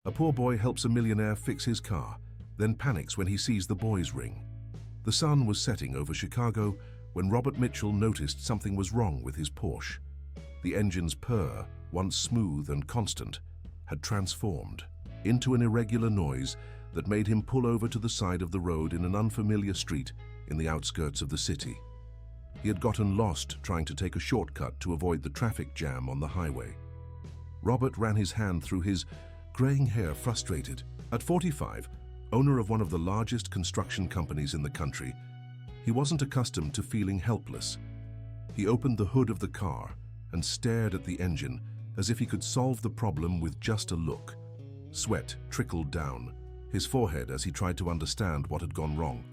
A poor boy helps a millionaire fix his car, then panics when he sees the boy's ring. The sun was setting over Chicago when Robert Mitchell noticed something was wrong with his Porsche. The engine's purr, once smooth and constant, had transformed into an irregular noise that made him pull over to the side of the road in an unfamiliar street in the outskirts of the city. He had gotten lost trying to take a shortcut to avoid the traffic jam on the highway. Robert ran his hand through his graying hair, frustrated. At 45, owner of one of the largest construction companies in the country, he wasn't accustomed to feeling helpless. He opened the hood of the car and stared at the engine as if he could solve the problem with just a look. Sweat trickled down his forehead as he tried to understand what had gone wrong.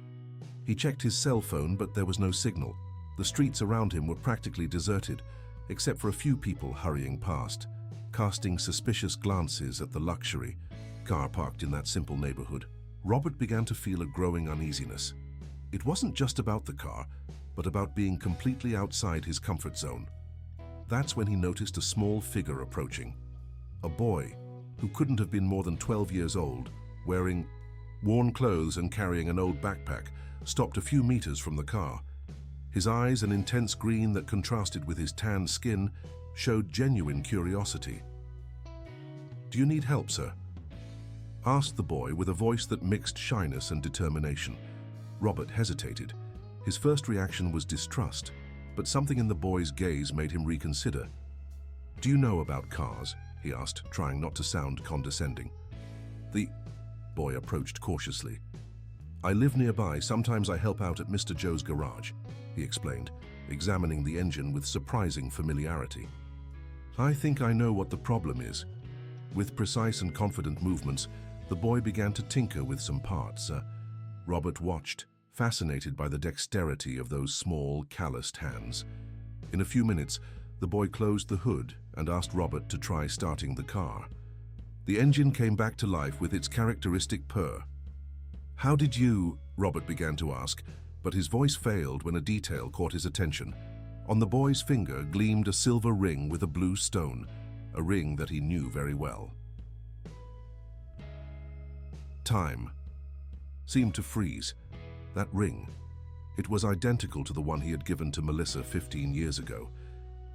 He checked his cell phone, but there was no signal. The streets around him were practically deserted, except for a few people hurrying past, casting suspicious glances at the luxury car parked in that simple neighborhood. Robert began to feel a growing uneasiness. It wasn't just about the car, but about being completely outside his comfort zone. That's when he noticed a small figure approaching. A boy who couldn't have been more than 12 years old, wearing worn clothes and carrying an old backpack, stopped a few meters from the car. His eyes, an intense green that contrasted with his tan skin, showed genuine curiosity. "Do you need help, sir?" asked the boy with a voice that mixed shyness and determination. Robert hesitated. His first reaction was distrust, but something in the boy's gaze made him reconsider. "Do you know about cars?" he asked, trying not to sound condescending. The boy approached cautiously. "I live nearby. Sometimes I help out at Mr. Joe's garage," he explained, examining the engine with surprising familiarity. "I think I know what the problem is." With precise and confident movements, the boy began to tinker with some parts. Robert watched, fascinated by the dexterity of those small, calloused hands. In a few minutes, the boy closed the hood and asked Robert to try starting the car. The engine came back to life with its characteristic purr. "How did you?" Robert began to ask, but his voice failed when a detail caught his attention. On the boy's finger gleamed a silver ring with a blue stone, a ring that he knew very well. Time seemed to freeze. That ring, it was identical to the one he had given to Melissa 15 years ago.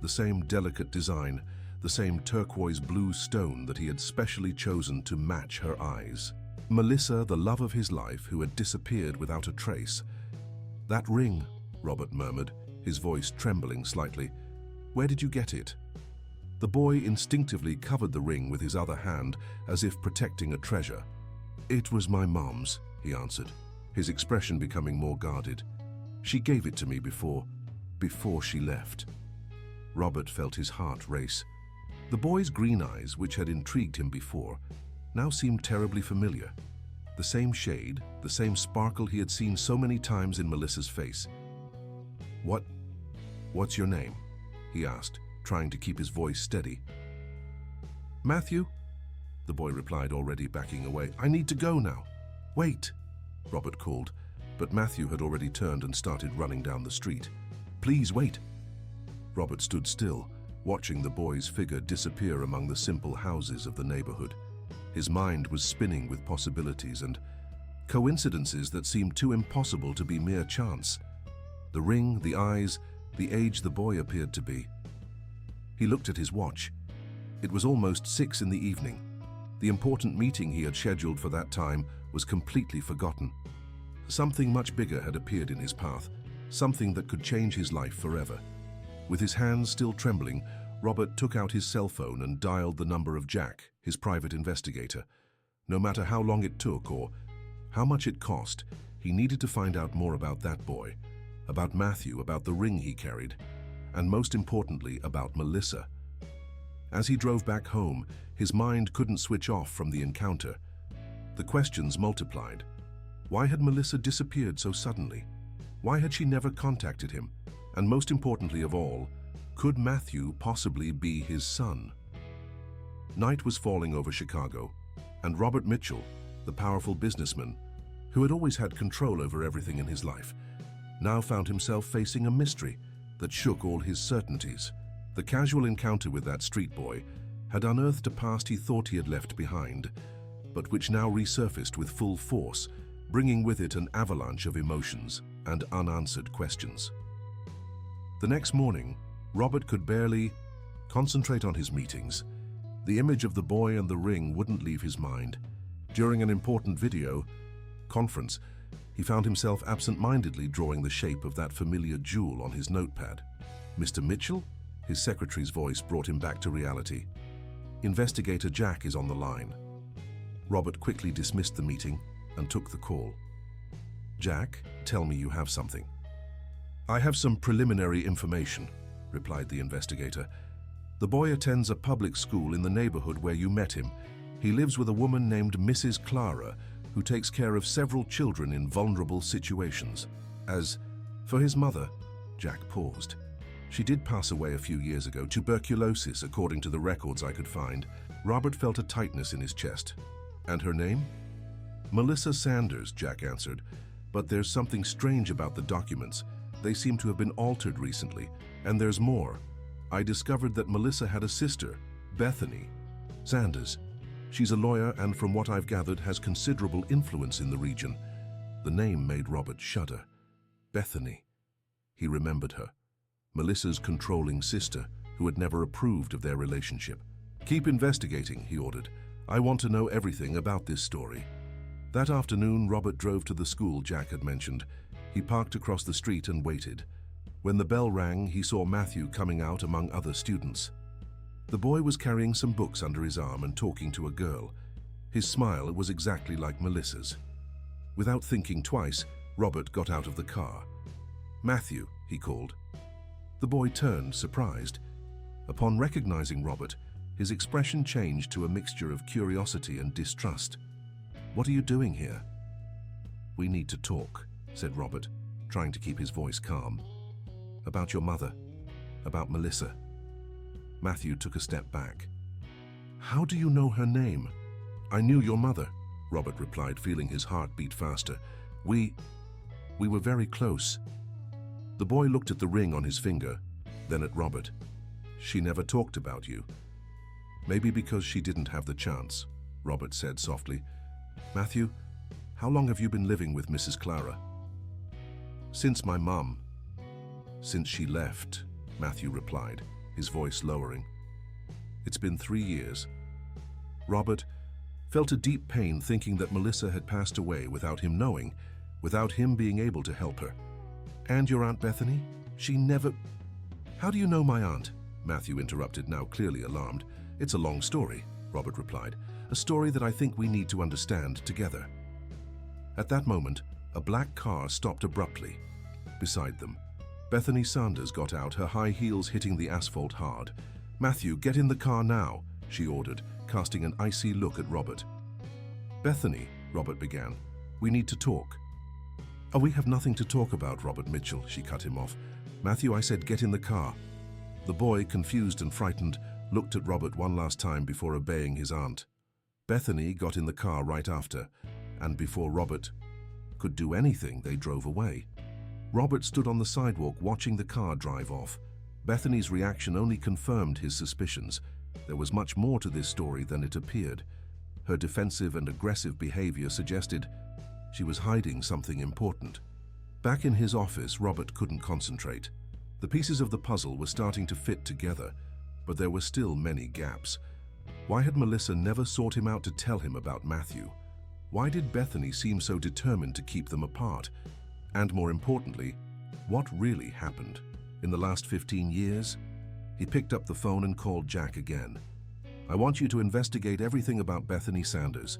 The same delicate design, the same turquoise blue stone that he had specially chosen to match her eyes. Melissa, the love of his life, who had disappeared without a trace. "That ring," Robert murmured, his voice trembling slightly. "Where did you get it?" The boy instinctively covered the ring with his other hand, as if protecting a treasure. "It was my mom's," he answered, his expression becoming more guarded. "She gave it to me before she left." Robert felt his heart race. The boy's green eyes, which had intrigued him before, now seemed terribly familiar. The same shade, the same sparkle he had seen so many times in Melissa's face. What's your name?" he asked, trying to keep his voice steady. "Matthew," the boy replied, already backing away. "I need to go now." "Wait," Robert called, but Matthew had already turned and started running down the street. "Please wait." Robert stood still, watching the boy's figure disappear among the simple houses of the neighborhood. His mind was spinning with possibilities and coincidences that seemed too impossible to be mere chance. The ring, the eyes, the age the boy appeared to be. He looked at his watch. It was almost 6 in the evening. The important meeting he had scheduled for that time was completely forgotten. Something much bigger had appeared in his path, something that could change his life forever. With his hands still trembling, Robert took out his cell phone and dialed the number of Jack, his private investigator. No matter how long it took or how much it cost, he needed to find out more about that boy, about Matthew, about the ring he carried, and most importantly, about Melissa. As he drove back home, his mind couldn't switch off from the encounter. The questions multiplied. Why had Melissa disappeared so suddenly? Why had she never contacted him? And most importantly of all, could Matthew possibly be his son? Night was falling over Chicago, and Robert Mitchell, the powerful businessman, who had always had control over everything in his life, now found himself facing a mystery that shook all his certainties. The casual encounter with that street boy had unearthed a past he thought he had left behind, but which now resurfaced with full force, bringing with it an avalanche of emotions and unanswered questions. The next morning, Robert could barely concentrate on his meetings. The image of the boy and the ring wouldn't leave his mind. During an important video conference, he found himself absent-mindedly drawing the shape of that familiar jewel on his notepad. "Mr. Mitchell?" His secretary's voice brought him back to reality. "Investigator Jack is on the line." Robert quickly dismissed the meeting and took the call. "Jack, tell me you have something." "I have some preliminary information," replied the investigator. "The boy attends a public school in the neighborhood where you met him. He lives with a woman named Mrs. Clara, who takes care of several children in vulnerable situations. As for his mother," Jack paused. "She did pass away a few years ago, tuberculosis, according to the records I could find." Robert felt a tightness in his chest. "And her name?" "Melissa Sanders," Jack answered. "But there's something strange about the documents. They seem to have been altered recently. And there's more. I discovered that Melissa had a sister, Bethany Sanders. She's a lawyer and, from what I've gathered, has considerable influence in the region." The name made Robert shudder. Bethany. He remembered her. Melissa's controlling sister, who had never approved of their relationship. "Keep investigating," he ordered. "I want to know everything about this story." That afternoon, Robert drove to the school Jack had mentioned. He parked across the street and waited. When the bell rang, he saw Matthew coming out among other students. The boy was carrying some books under his arm and talking to a girl. His smile was exactly like Melissa's. Without thinking twice, Robert got out of the car. "Matthew," he called. The boy turned, surprised. Upon recognizing Robert, his expression changed to a mixture of curiosity and distrust. "What are you doing here?" "We need to talk," said Robert, trying to keep his voice calm. "About your mother, about Melissa." Matthew took a step back. "How do you know her name?" "I knew your mother," Robert replied, feeling his heart beat faster. We were very close." The boy looked at the ring on his finger, then at Robert. "She never talked about you." "Maybe because she didn't have the chance," Robert said softly. "Matthew, how long have you been living with Mrs. Clara?" "Since my mum." "Since she left," Matthew replied, his voice lowering. "It's been 3 years." Robert felt a deep pain thinking that Melissa had passed away without him knowing, without him being able to help her. "And your Aunt Bethany? She never—" "How do you know my aunt?" Matthew interrupted, now clearly alarmed. "It's a long story," Robert replied. "A story that I think we need to understand together." At that moment, a black car stopped abruptly. Beside them, Bethany Sanders got out, her high heels hitting the asphalt hard. "Matthew, get in the car now," she ordered, casting an icy look at Robert. "Bethany," Robert began, "we need to talk." "Oh, we have nothing to talk about, Robert Mitchell," she cut him off. "Matthew, I said get in the car." The boy, confused and frightened, looked at Robert one last time before obeying his aunt. Bethany got in the car right after, and before Robert could do anything, they drove away. Robert stood on the sidewalk watching the car drive off. Bethany's reaction only confirmed his suspicions. There was much more to this story than it appeared. Her defensive and aggressive behavior suggested she was hiding something important. Back in his office, Robert couldn't concentrate. The pieces of the puzzle were starting to fit together, but there were still many gaps. Why had Melissa never sought him out to tell him about Matthew? Why did Bethany seem so determined to keep them apart? And more importantly, what really happened? In the last 15 years? He picked up the phone and called Jack again. "I want you to investigate everything about Bethany Sanders.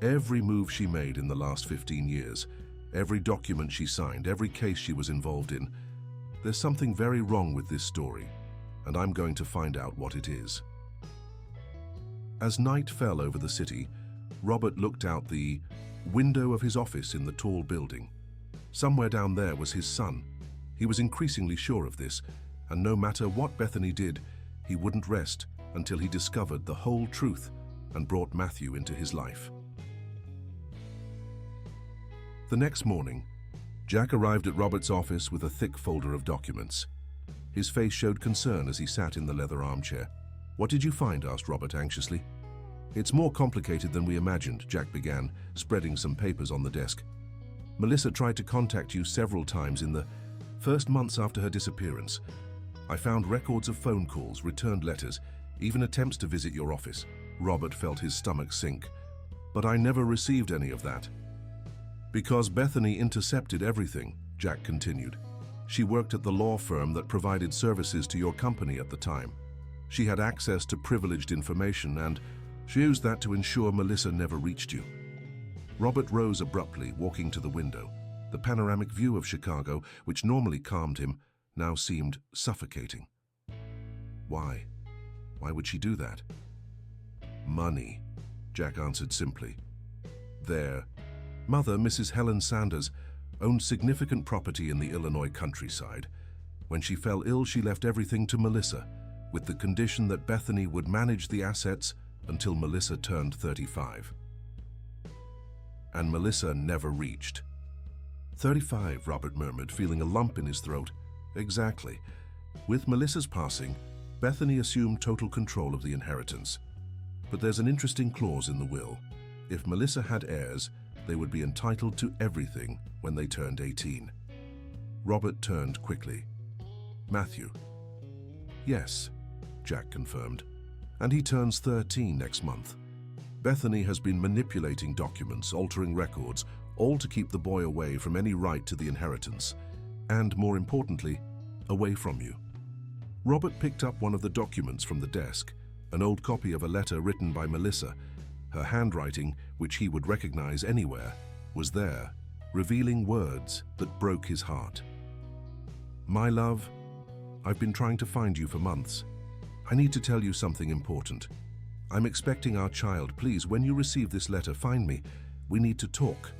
Every move she made in the last 15 years. Every document she signed, every case she was involved in. There's something very wrong with this story, and I'm going to find out what it is." As night fell over the city, Robert looked out the window of his office in the tall building. Somewhere down there was his son. He was increasingly sure of this, and no matter what Bethany did, he wouldn't rest until he discovered the whole truth and brought Matthew into his life. The next morning, Jack arrived at Robert's office with a thick folder of documents. His face showed concern as he sat in the leather armchair. "What did you find?" asked Robert anxiously. It's more complicated than we imagined, Jack began, spreading some papers on the desk. Melissa tried to contact you several times in the first months after her disappearance. I found records of phone calls, returned letters, even attempts to visit your office. Robert felt his stomach sink. But I never received any of that. Because Bethany intercepted everything, Jack continued. She worked at the law firm that provided services to your company at the time. She had access to privileged information and she used that to ensure Melissa never reached you. Robert rose abruptly, walking to the window. The panoramic view of Chicago, which normally calmed him, now seemed suffocating. Why? Why would she do that? Money, Jack answered simply. Their mother, Mrs. Helen Sanders, owned significant property in the Illinois countryside. When she fell ill, she left everything to Melissa, with the condition that Bethany would manage the assets until Melissa turned 35. And Melissa never reached. 35, Robert murmured, feeling a lump in his throat. Exactly. With Melissa's passing, Bethany assumed total control of the inheritance. But there's an interesting clause in the will. If Melissa had heirs, they would be entitled to everything when they turned 18. Robert turned quickly. Matthew. Yes, Jack confirmed. And he turns 13 next month. Bethany has been manipulating documents, altering records, all to keep the boy away from any right to the inheritance. And more importantly, away from you. Robert picked up one of the documents from the desk, an old copy of a letter written by Melissa. Her handwriting, which he would recognize anywhere, was there, revealing words that broke his heart. My love, I've been trying to find you for months. I need to tell you something important. I'm expecting our child. Please, when you receive this letter, find me. We need to talk.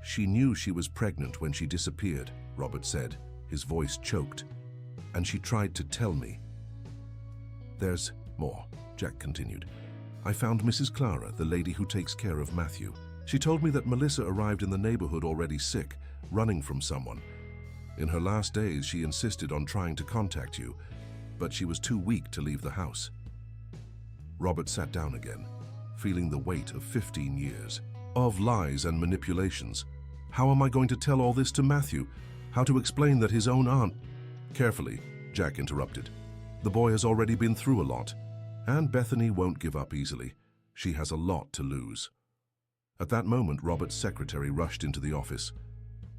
She knew she was pregnant when she disappeared, Robert said, his voice choked. And she tried to tell me. There's more, Jack continued. I found Mrs. Clara, the lady who takes care of Matthew. She told me that Melissa arrived in the neighborhood already sick, running from someone. In her last days, she insisted on trying to contact you, but she was too weak to leave the house. Robert sat down again, feeling the weight of 15 years, of lies and manipulations. How am I going to tell all this to Matthew? How to explain that his own aunt... Carefully, Jack interrupted. The boy has already been through a lot. And Bethany won't give up easily. She has a lot to lose. At that moment, Robert's secretary rushed into the office.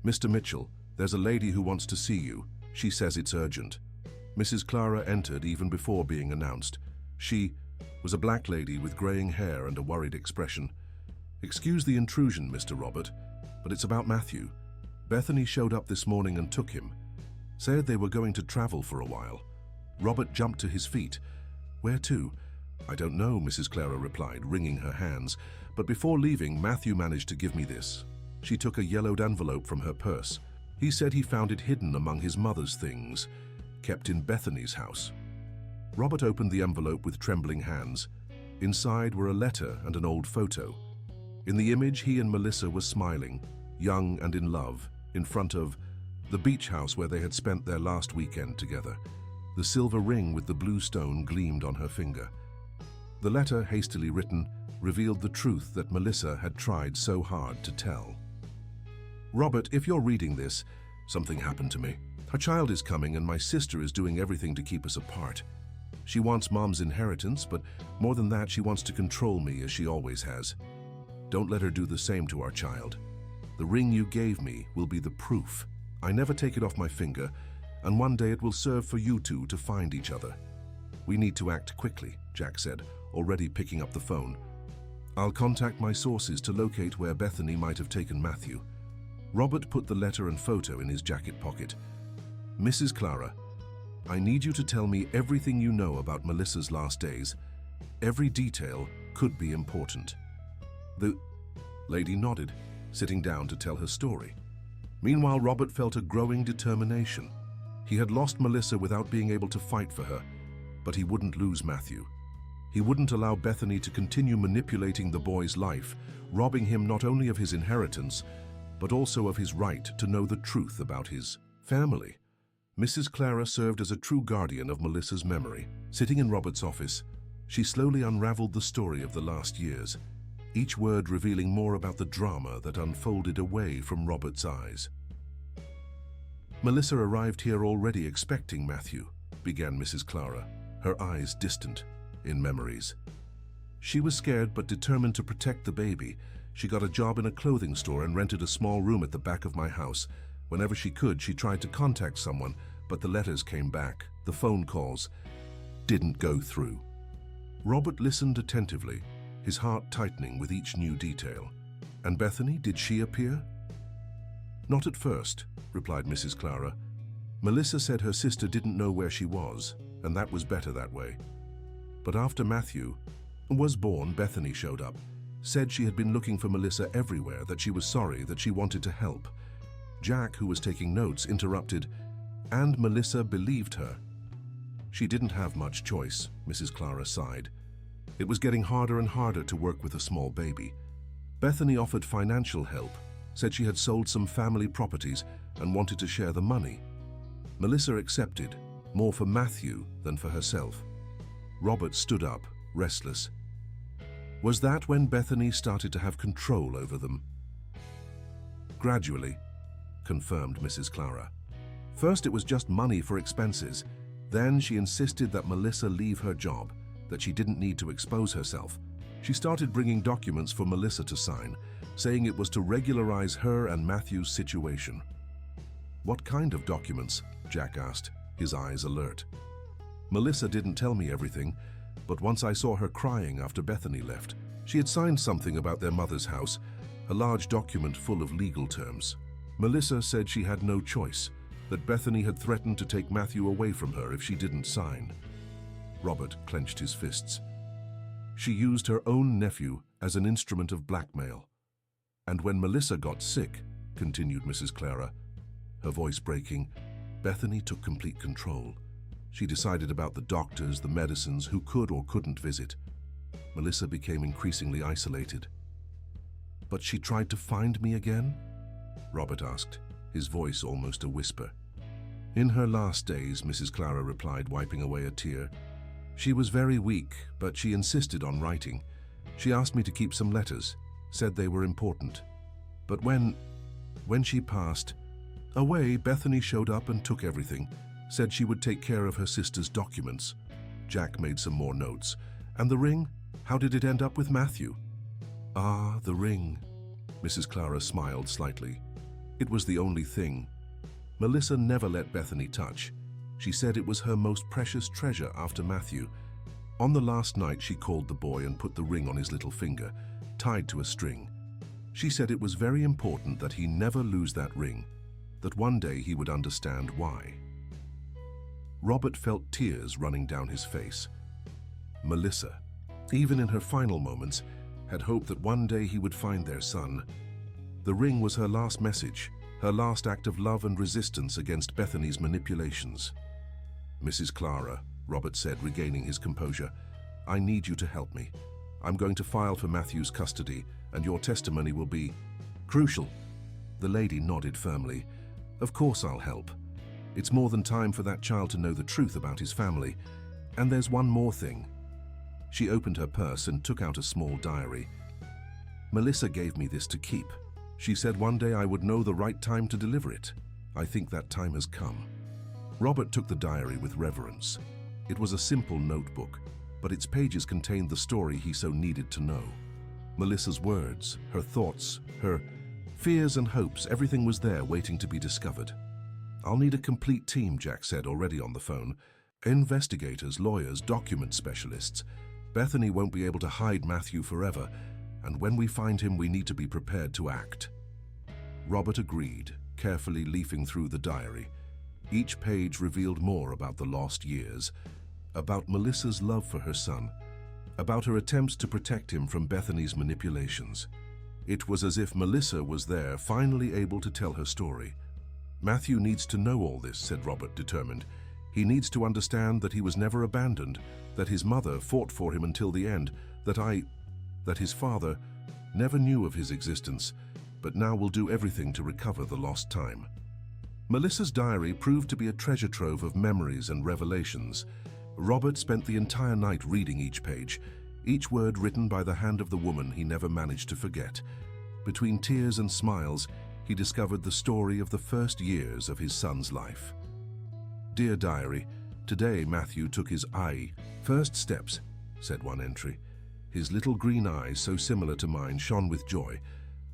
Mr. Mitchell, there's a lady who wants to see you. She says it's urgent. Mrs. Clara entered even before being announced. She was a black lady with graying hair and a worried expression. Excuse the intrusion, Mr. Robert, but it's about Matthew. Bethany showed up this morning and took him. Said they were going to travel for a while. Robert jumped to his feet. Where to? I don't know, Mrs. Clara replied, wringing her hands. But before leaving, Matthew managed to give me this. She took a yellowed envelope from her purse. He said he found it hidden among his mother's things, kept in Bethany's house. Robert opened the envelope with trembling hands. Inside were a letter and an old photo. In the image, he and Melissa were smiling, young and in love, in front of the beach house where they had spent their last weekend together. The silver ring with the blue stone gleamed on her finger. The letter, hastily written, revealed the truth that Melissa had tried so hard to tell. Robert, if you're reading this, something happened to me. Her child is coming and my sister is doing everything to keep us apart. She wants Mom's inheritance, but more than that, she wants to control me as she always has. Don't let her do the same to our child. The ring you gave me will be the proof. I never take it off my finger, and one day it will serve for you two to find each other. We need to act quickly, Jack said, already picking up the phone. I'll contact my sources to locate where Bethany might have taken Matthew. Robert put the letter and photo in his jacket pocket. Mrs. Clara, I need you to tell me everything you know about Melissa's last days. Every detail could be important. The lady nodded, sitting down to tell her story. Meanwhile, Robert felt a growing determination. He had lost Melissa without being able to fight for her, but he wouldn't lose Matthew. He wouldn't allow Bethany to continue manipulating the boy's life, robbing him not only of his inheritance, but also of his right to know the truth about his family. Mrs. Clara served as a true guardian of Melissa's memory. Sitting in Robert's office, She slowly unraveled the story of the last years, each word revealing more about the drama that unfolded away from Robert's eyes. "Melissa arrived here already expecting Matthew," began Mrs. Clara, her eyes distant in memories. "She was scared but determined to protect the baby. She got a job in a clothing store and rented a small room at the back of my house. Whenever she could, she tried to contact someone, but the letters came back. The phone calls didn't go through." Robert listened attentively, his heart tightening with each new detail. "And Bethany, did she appear?" "Not at first," replied Mrs. Clara. "Melissa said her sister didn't know where she was, and that was better that way. But after Matthew was born, Bethany showed up, said she had been looking for Melissa everywhere, that she was sorry, that she wanted to help." Jack, who was taking notes, interrupted, "And Melissa believed her." "She didn't have much choice," Mrs. Clara sighed. "It was getting harder and harder to work with a small baby. Bethany offered financial help, said she had sold some family properties and wanted to share the money. Melissa accepted, more for Matthew than for herself." Robert stood up, restless. "Was that when Bethany started to have control over them?" "Gradually," confirmed Mrs. Clara. "First it was just money for expenses. Then she insisted that Melissa leave her job, that she didn't need to expose herself. She started bringing documents for Melissa to sign, saying it was to regularize her and Matthew's situation." "What kind of documents?" Jack asked, his eyes alert. "Melissa didn't tell me everything, but once I saw her crying after Bethany left. She had signed something about their mother's house, a large document full of legal terms. Melissa said she had no choice, that Bethany had threatened to take Matthew away from her if she didn't sign." Robert clenched his fists. "She used her own nephew as an instrument of blackmail. And when Melissa got sick," continued Mrs. Clara, her voice breaking, "Bethany took complete control. She decided about the doctors, the medicines, who could or couldn't visit. Melissa became increasingly isolated." "But she tried to find me again?" Robert asked, his voice almost a whisper. "In her last days," Mrs. Clara replied, wiping away a tear. "She was very weak, but she insisted on writing. She asked me to keep some letters, said they were important. But when she passed away, Bethany showed up and took everything, said she would take care of her sister's documents." Jack made some more notes. "And the ring? How did it end up with Matthew?" "Ah, the ring." Mrs. Clara smiled slightly. "It was the only thing. Melissa never let Bethany touch. She said it was her most precious treasure after Matthew. On the last night, she called the boy and put the ring on his little finger, tied to a string. She said it was very important that he never lose that ring, that one day he would understand why." Robert felt tears running down his face. Melissa, even in her final moments, had hoped that one day he would find their son. The ring was her last message, her last act of love and resistance against Bethany's manipulations. "Mrs. Clara," Robert said, regaining his composure, "I need you to help me. I'm going to file for Matthew's custody, and your testimony will be crucial." The lady nodded firmly. "Of course I'll help. It's more than time for that child to know the truth about his family. And there's one more thing." She opened her purse and took out a small diary. "Melissa gave me this to keep. She said one day I would know the right time to deliver it. I think that time has come." Robert took the diary with reverence. It was a simple notebook, but its pages contained the story he so needed to know. Melissa's words, her thoughts, her fears and hopes, everything was there waiting to be discovered. "I'll need a complete team," Jack said, already on the phone. "Investigators, lawyers, document specialists. Bethany won't be able to hide Matthew forever, and when we find him, we need to be prepared to act." Robert agreed, carefully leafing through the diary. Each page revealed more about the lost years, about Melissa's love for her son, about her attempts to protect him from Bethany's manipulations. It was as if Melissa was there, finally able to tell her story. "Matthew needs to know all this," said Robert, determined. "He needs to understand that he was never abandoned, that his mother fought for him until the end, that his father never knew of his existence, but now will do everything to recover the lost time." Melissa's diary proved to be a treasure trove of memories and revelations. Robert spent the entire night reading each page, each word written by the hand of the woman he never managed to forget. Between tears and smiles, he discovered the story of the first years of his son's life. "Dear Diary, today Matthew took his first steps," said one entry. "His little green eyes, so similar to mine, shone with joy.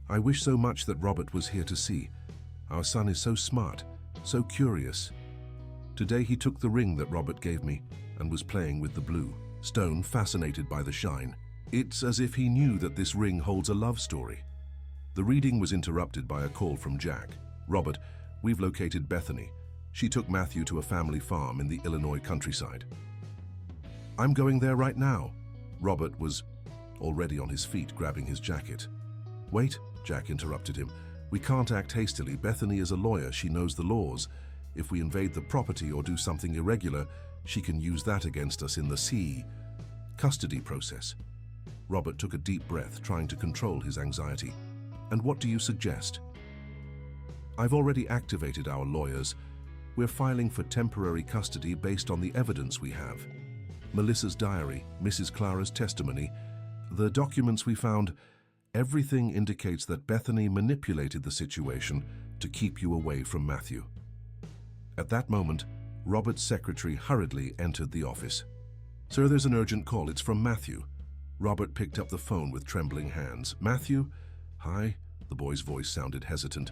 I wish so much that Robert was here to see. Our son is so smart, so curious. Today he took the ring that Robert gave me and was playing with the blue stone, fascinated by the shine. It's as if he knew that this ring holds a love story." The reading was interrupted by a call from Jack. "Robert, we've located Bethany. She took Matthew to a family farm in the Illinois countryside." "I'm going there right now." Robert was already on his feet, grabbing his jacket. "Wait," Jack interrupted him. "We can't act hastily. Bethany is a lawyer. She knows the laws. If we invade the property or do something irregular, she can use that against us in the custody process." Robert took a deep breath, trying to control his anxiety. "And what do you suggest?" "I've already activated our lawyers. We're filing for temporary custody based on the evidence we have. Melissa's diary, Mrs. Clara's testimony, the documents we found, everything indicates that Bethany manipulated the situation to keep you away from Matthew." At that moment, Robert's secretary hurriedly entered the office. "Sir, there's an urgent call. It's from Matthew." Robert picked up the phone with trembling hands. "Matthew? Hi." The boy's voice sounded hesitant.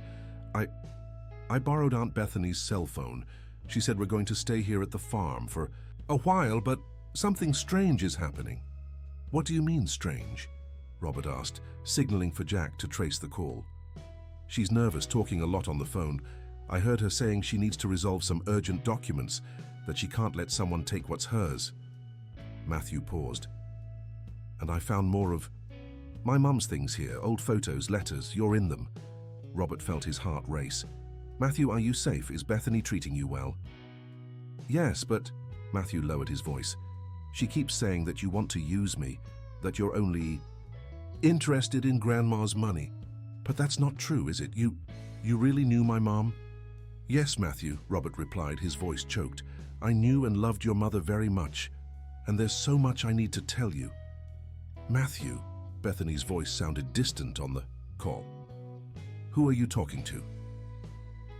I borrowed Aunt Bethany's cell phone. She said we're going to stay here at the farm for a while, but something strange is happening." "What do you mean, strange?" Robert asked, signaling for Jack to trace the call. "She's nervous, talking a lot on the phone. I heard her saying she needs to resolve some urgent documents, that she can't let someone take what's hers." Matthew paused. "And I found more of my mum's things here, old photos, letters. You're in them." Robert felt his heart race. "Matthew, are you safe? Is Bethany treating you well?" "Yes, but..." Matthew lowered his voice. "She keeps saying that you want to use me, that you're only interested in Grandma's money. But that's not true, is it? You really knew my mom?" "Yes, Matthew," Robert replied, his voice choked. "I knew and loved your mother very much, and there's so much I need to tell you." "Matthew," Bethany's voice sounded distant on the call. "Who are you talking to?"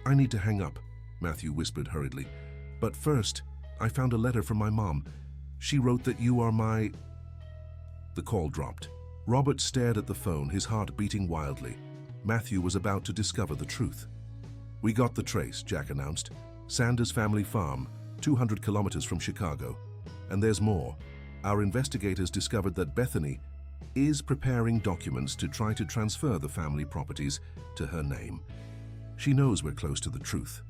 "I need to hang up," Matthew whispered hurriedly. "But first, I found a letter from my mom. She wrote that you are my..." The call dropped. Robert stared at the phone, his heart beating wildly. Matthew was about to discover the truth. "We got the trace," Jack announced. "Sanders family farm, 200 kilometers from Chicago. And there's more. Our investigators discovered that Bethany is preparing documents to try to transfer the family properties to her name. She knows we're close to the truth."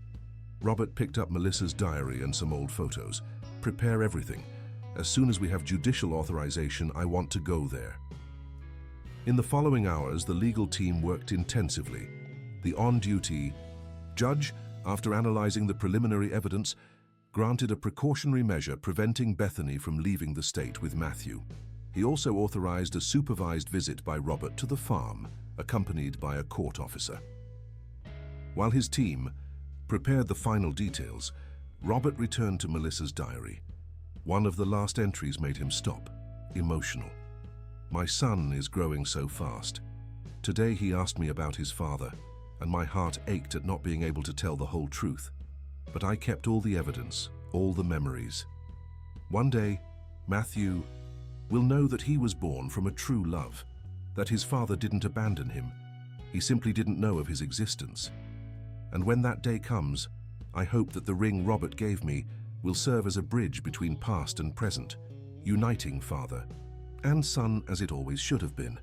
Robert picked up Melissa's diary and some old photos. "Prepare everything. As soon as we have judicial authorization, I want to go there." In the following hours, the legal team worked intensively. The on-duty judge, after analyzing the preliminary evidence, granted a precautionary measure preventing Bethany from leaving the state with Matthew. He also authorized a supervised visit by Robert to the farm, accompanied by a court officer. While his team prepared the final details, Robert returned to Melissa's diary. One of the last entries made him stop, emotional. "My son is growing so fast. Today he asked me about his father, and my heart ached at not being able to tell the whole truth. But I kept all the evidence, all the memories. One day, Matthew will know that he was born from a true love, that his father didn't abandon him. He simply didn't know of his existence. And when that day comes, I hope that the ring Robert gave me will serve as a bridge between past and present, uniting father and son as it always should have been."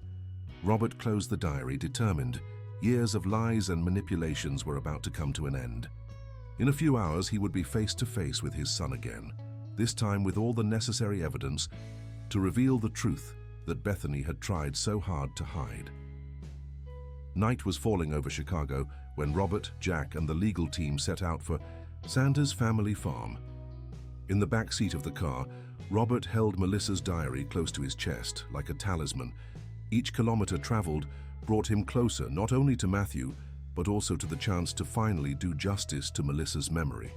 Robert closed the diary, determined. Years of lies and manipulations were about to come to an end. In a few hours, he would be face to face with his son again, this time with all the necessary evidence to reveal the truth that Bethany had tried so hard to hide. Night was falling over Chicago when Robert, Jack, and the legal team set out for Sanders family farm. In the back seat of the car, Robert held Melissa's diary close to his chest, like a talisman. Each kilometer traveled brought him closer not only to Matthew, but also to the chance to finally do justice to Melissa's memory.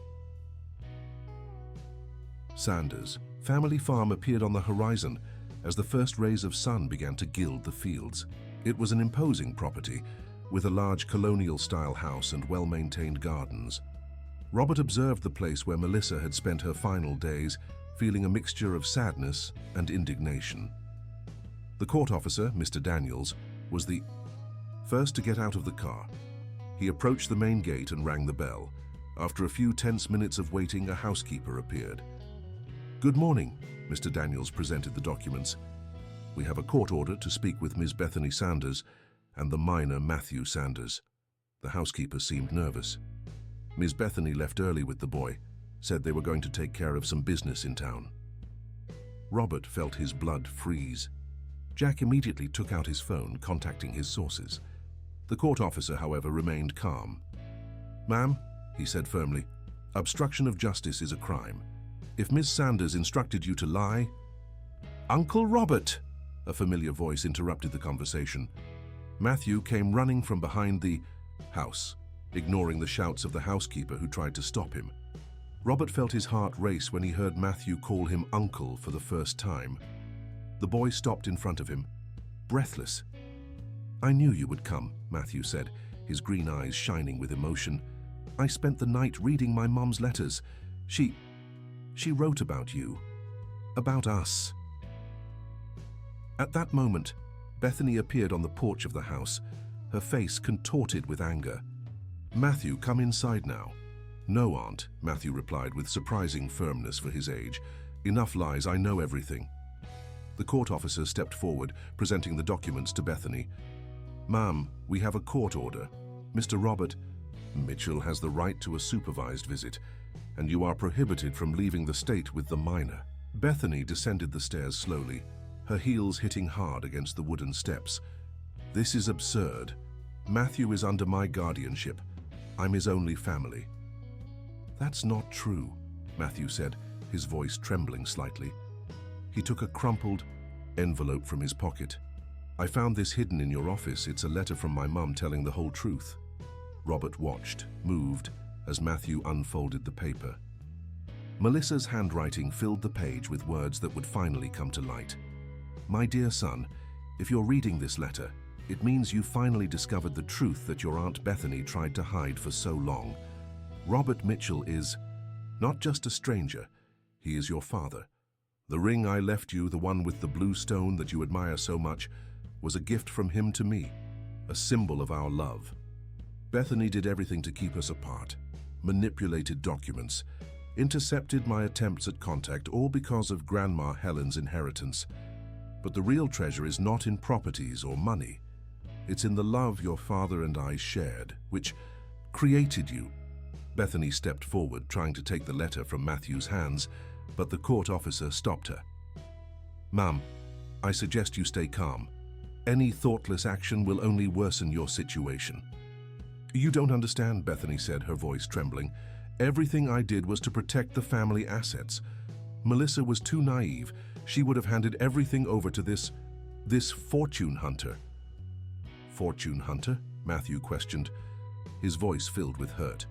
Sanders, Family Farm appeared on the horizon as the first rays of sun began to gild the fields. It was an imposing property, with a large colonial-style house and well-maintained gardens. Robert observed the place where Melissa had spent her final days, feeling a mixture of sadness and indignation. The court officer, Mr. Daniels, was the first to get out of the car. He approached the main gate and rang the bell. After a few tense minutes of waiting, a housekeeper appeared. "Good morning," Mr. Daniels presented the documents. "We have a court order to speak with Ms. Bethany Sanders and the minor Matthew Sanders." The housekeeper seemed nervous. Ms. Bethany left early with the boy, said they were going to take care of some business in town. Robert felt his blood freeze. Jack immediately took out his phone, contacting his sources. The court officer, however, remained calm. "Ma'am," he said firmly, "obstruction of justice is a crime. If Miss Sanders instructed you to lie—" "Uncle Robert!" a familiar voice interrupted the conversation. Matthew came running from behind the house, ignoring the shouts of the housekeeper who tried to stop him. Robert felt his heart race when he heard Matthew call him uncle for the first time. The boy stopped in front of him, breathless. "I knew you would come," Matthew said, his green eyes shining with emotion. "I spent the night reading my mom's letters. She wrote about you, about us." At that moment, Bethany appeared on the porch of the house, her face contorted with anger. "Matthew, come inside now." "No, Aunt," Matthew replied with surprising firmness for his age. "Enough lies, I know everything." The court officer stepped forward, presenting the documents to Bethany. "Ma'am, we have a court order. Mr. Robert Mitchell has the right to a supervised visit, and you are prohibited from leaving the state with the minor." Bethany descended the stairs slowly, her heels hitting hard against the wooden steps. "This is absurd. Matthew is under my guardianship. I'm his only family." "That's not true," Matthew said, his voice trembling slightly. He took a crumpled envelope from his pocket. "I found this hidden in your office. It's a letter from my mum telling the whole truth." Robert watched, moved, as Matthew unfolded the paper. Melissa's handwriting filled the page with words that would finally come to light. "My dear son, if you're reading this letter, it means you finally discovered the truth that your Aunt Bethany tried to hide for so long. Robert Mitchell is not just a stranger, he is your father. The ring I left you, the one with the blue stone that you admire so much, was a gift from him to me, a symbol of our love. Bethany did everything to keep us apart, manipulated documents, intercepted my attempts at contact, all because of Grandma Helen's inheritance. But the real treasure is not in properties or money. It's in the love your father and I shared, which created you." Bethany stepped forward, trying to take the letter from Matthew's hands, but the court officer stopped her. "Ma'am, I suggest you stay calm. Any thoughtless action will only worsen your situation." "You don't understand," Bethany said, her voice trembling. "Everything I did was to protect the family assets. Melissa was too naive. She would have handed everything over to this fortune hunter." "Fortune hunter?" Matthew questioned, his voice filled with hurt.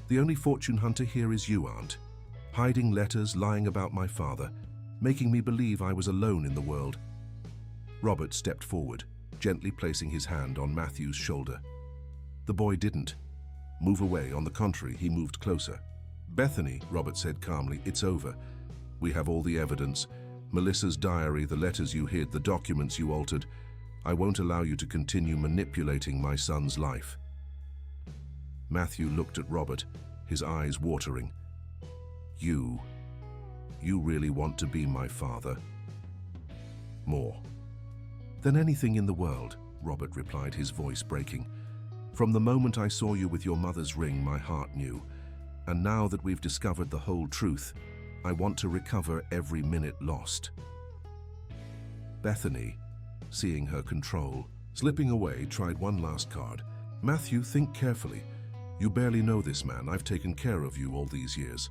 "The only fortune hunter here is you, Aunt. Hiding letters, lying about my father, making me believe I was alone in the world." Robert stepped forward, gently placing his hand on Matthew's shoulder. The boy didn't move away. On the contrary, he moved closer. "Bethany," Robert said calmly, "it's over. We have all the evidence. Melissa's diary, the letters you hid, the documents you altered. I won't allow you to continue manipulating my son's life." Matthew looked at Robert, his eyes watering. You really want to be my father?" "More than anything in the world," Robert replied, his voice breaking. "From the moment I saw you with your mother's ring, my heart knew. And now that we've discovered the whole truth, I want to recover every minute lost." Bethany, seeing her control slipping away, tried one last card. "Matthew, think carefully. You barely know this man. I've taken care of you all these years."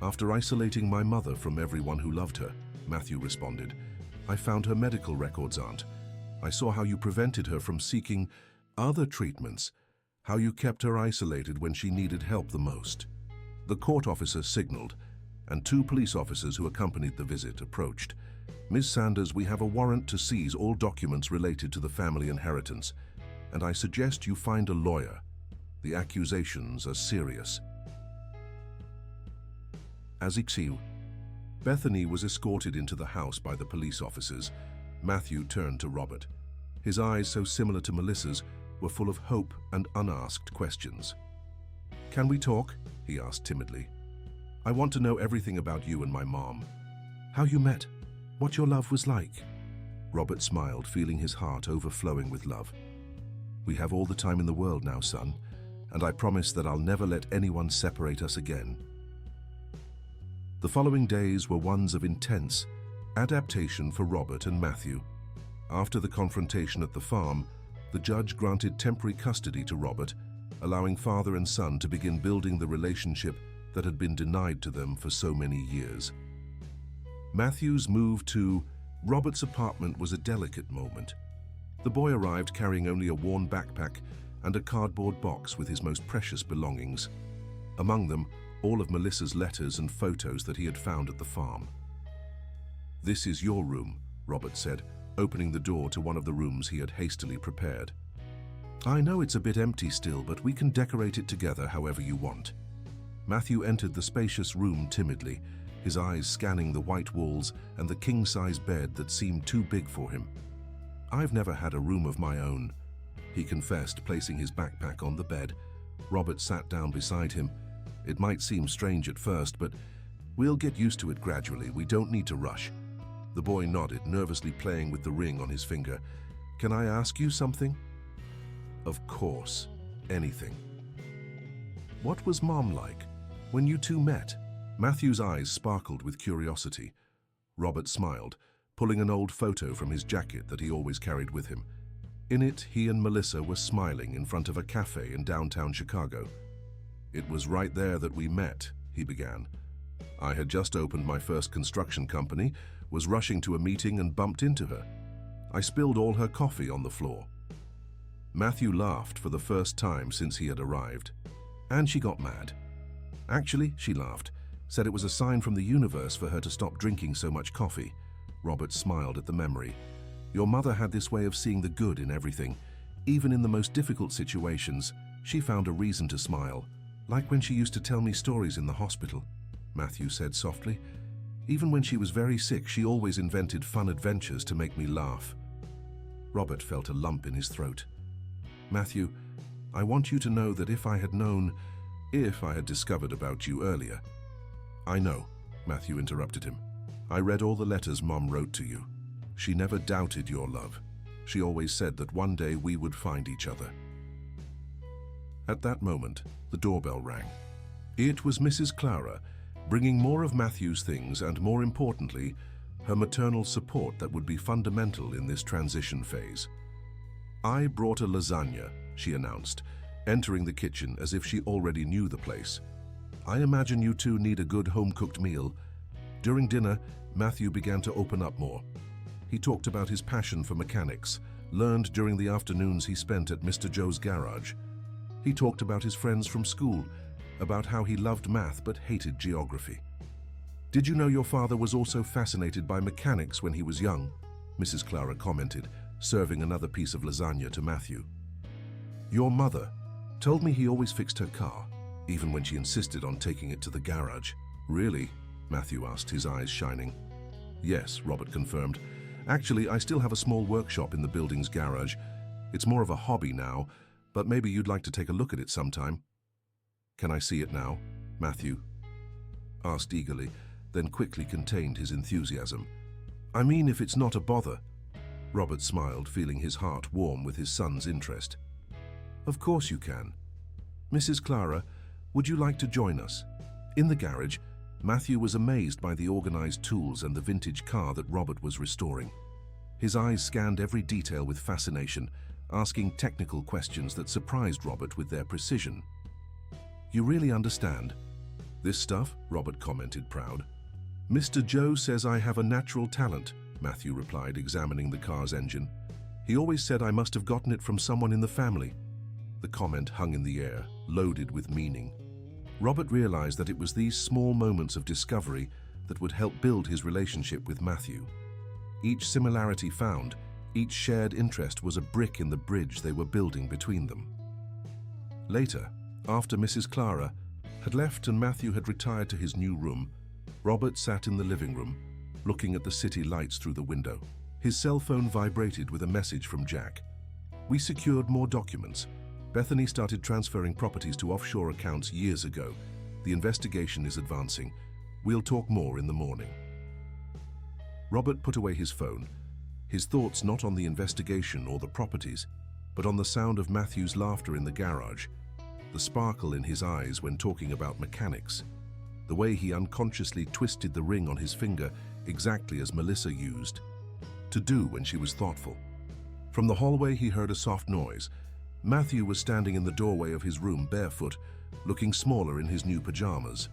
"After isolating my mother from everyone who loved her," Matthew responded, "I found her medical records, Aunt. I saw how you prevented her from seeking other treatments, how you kept her isolated when she needed help the most." The court officer signaled, and two police officers who accompanied the visit approached. "Miss Sanders, we have a warrant to seize all documents related to the family inheritance, and I suggest you find a lawyer. The accusations are serious." As Ixiu, Bethany was escorted into the house by the police officers. Matthew turned to Robert. His eyes, so similar to Melissa's, were full of hope and unasked questions. "Can we talk?" he asked timidly. "I want to know everything about you and my mom. How you met, what your love was like." Robert smiled, feeling his heart overflowing with love. "We have all the time in the world now, son, and I promise that I'll never let anyone separate us again." The following days were ones of intense adaptation for Robert and Matthew. After the confrontation at the farm, the judge granted temporary custody to Robert, allowing father and son to begin building the relationship that had been denied to them for so many years. Matthew's move to Robert's apartment was a delicate moment. The boy arrived carrying only a worn backpack and a cardboard box with his most precious belongings. Among them, all of Melissa's letters and photos that he had found at the farm. "This is your room," Robert said, opening the door to one of the rooms he had hastily prepared. "I know it's a bit empty still, but we can decorate it together however you want." Matthew entered the spacious room timidly, his eyes scanning the white walls and the king-size bed that seemed too big for him. "I've never had a room of my own," he confessed, placing his backpack on the bed. Robert sat down beside him. "It might seem strange at first, but we'll get used to it gradually. We don't need to rush." The boy nodded, nervously playing with the ring on his finger. "Can I ask you something?" "Of course. Anything." "What was Mom like when you two met?" Matthew's eyes sparkled with curiosity. Robert smiled, pulling an old photo from his jacket that he always carried with him. In it, he and Melissa were smiling in front of a cafe in downtown Chicago. "It was right there that we met," he began. "I had just opened my first construction company, was rushing to a meeting and bumped into her. I spilled all her coffee on the floor." Matthew laughed for the first time since he had arrived. "And she got mad." "Actually," she laughed, "said it was a sign from the universe for her to stop drinking so much coffee." Robert smiled at the memory. "Your mother had this way of seeing the good in everything. Even in the most difficult situations, she found a reason to smile. Like when she used to tell me stories in the hospital," Matthew said softly. "Even when she was very sick, she always invented fun adventures to make me laugh." Robert felt a lump in his throat. "Matthew, I want you to know that if I had discovered about you earlier—" "I know," Matthew interrupted him. "I read all the letters Mom wrote to you. She never doubted your love. She always said that one day we would find each other." At that moment, the doorbell rang. It was Mrs. Clara, bringing more of Matthew's things and, more importantly, her maternal support that would be fundamental in this transition phase. "I brought a lasagna," she announced, entering the kitchen as if she already knew the place. "I imagine you two need a good home-cooked meal." During dinner, Matthew began to open up more. He talked about his passion for mechanics, learned during the afternoons he spent at Mr. Joe's garage. He talked about his friends from school, about how he loved math but hated geography. "Did you know your father was also fascinated by mechanics when he was young?" Mrs. Clara commented, serving another piece of lasagna to Matthew. "Your mother told me he always fixed her car, even when she insisted on taking it to the garage." "Really?" Matthew asked, his eyes shining. "Yes," Robert confirmed. "Actually, I still have a small workshop in the building's garage. It's more of a hobby now, but maybe you'd like to take a look at it sometime." "Can I see it now?" Matthew asked eagerly, then quickly contained his enthusiasm. "I mean, if it's not a bother." Robert smiled, feeling his heart warm with his son's interest. "Of course you can. Mrs. Clara, would you like to join us?" In the garage, Matthew was amazed by the organized tools and the vintage car that Robert was restoring. His eyes scanned every detail with fascination, asking technical questions that surprised Robert with their precision. "You really understand this stuff?" Robert commented, proud. "Mr. Joe says I have a natural talent," Matthew replied, examining the car's engine. "He always said I must have gotten it from someone in the family." The comment hung in the air, loaded with meaning. Robert realized that it was these small moments of discovery that would help build his relationship with Matthew. Each similarity found, each shared interest was a brick in the bridge they were building between them. Later, after Mrs. Clara had left and Matthew had retired to his new room, Robert sat in the living room, looking at the city lights through the window. His cell phone vibrated with a message from Jack. "We secured more documents. Bethany started transferring properties to offshore accounts years ago. The investigation is advancing. We'll talk more in the morning." Robert put away his phone, his thoughts not on the investigation or the properties, but on the sound of Matthew's laughter in the garage, the sparkle in his eyes when talking about mechanics, the way he unconsciously twisted the ring on his finger exactly as Melissa used to do when she was thoughtful. From the hallway he heard a soft noise. Matthew was standing in the doorway of his room barefoot, looking smaller in his new pajamas.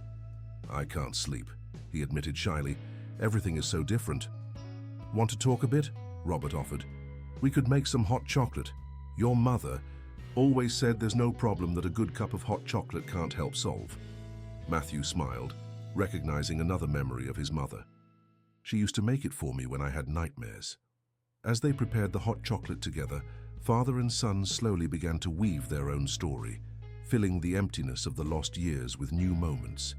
"I can't sleep," he admitted shyly. "Everything is so different." "Want to talk a bit?" Robert offered. "We could make some hot chocolate. Your mother always said there's no problem that a good cup of hot chocolate can't help solve." Matthew smiled, recognizing another memory of his mother. "She used to make it for me when I had nightmares." As they prepared the hot chocolate together, father and son slowly began to weave their own story, filling the emptiness of the lost years with new moments.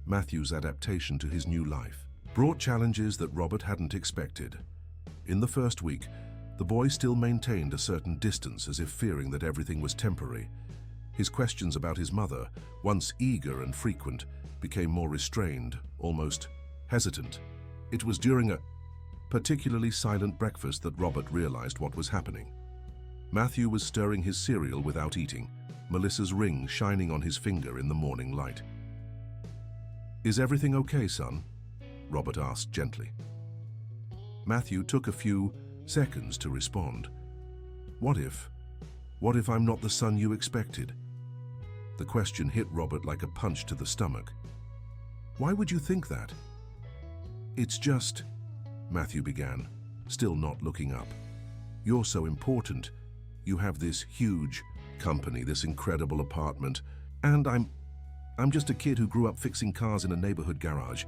Matthew's adaptation to his new life brought challenges that Robert hadn't expected. In the first week, the boy still maintained a certain distance, as if fearing that everything was temporary. His questions about his mother, once eager and frequent, became more restrained, almost hesitant. It was during a particularly silent breakfast that Robert realized what was happening. Matthew was stirring his cereal without eating, Melissa's ring shining on his finger in the morning light. "Is everything okay, son?" Robert asked gently. Matthew took a few seconds to respond. What if I'm not the son you expected?" The question hit Robert like a punch to the stomach. "Why would you think that?" "It's just," Matthew began, still not looking up. "You're so important. You have this huge company, this incredible apartment, and I'm just a kid who grew up fixing cars in a neighborhood garage."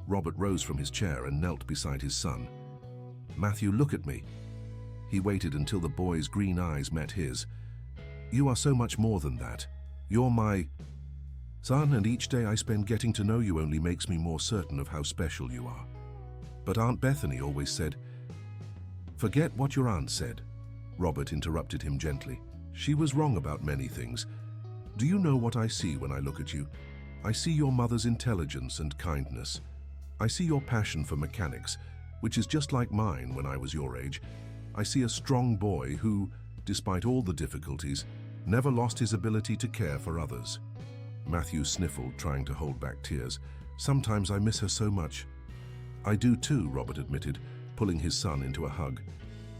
Robert rose from his chair and knelt beside his son. "Matthew, look at me." He waited until the boy's green eyes met his. "You are so much more than that. You're my son, and each day I spend getting to know you only makes me more certain of how special you are. But Aunt Bethany always said—" "Forget what your aunt said," Robert interrupted him gently. "She was wrong about many things. Do you know what I see when I look at you? I see your mother's intelligence and kindness. I see your passion for mechanics, which is just like mine when I was your age. I see a strong boy who, despite all the difficulties, never lost his ability to care for others." Matthew sniffled, trying to hold back tears. "Sometimes I miss her so much." "I do too," Robert admitted, pulling his son into a hug.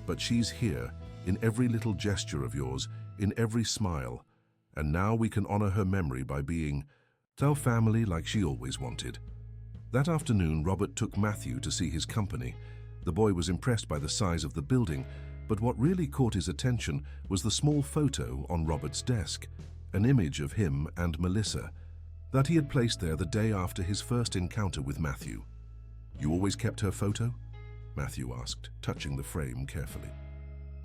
"But she's here, in every little gesture of yours, in every smile. And now we can honor her memory by being our family like she always wanted." That afternoon, Robert took Matthew to see his company. The boy was impressed by the size of the building, but what really caught his attention was the small photo on Robert's desk, an image of him and Melissa, that he had placed there the day after his first encounter with Matthew. "You always kept her photo?" Matthew asked, touching the frame carefully.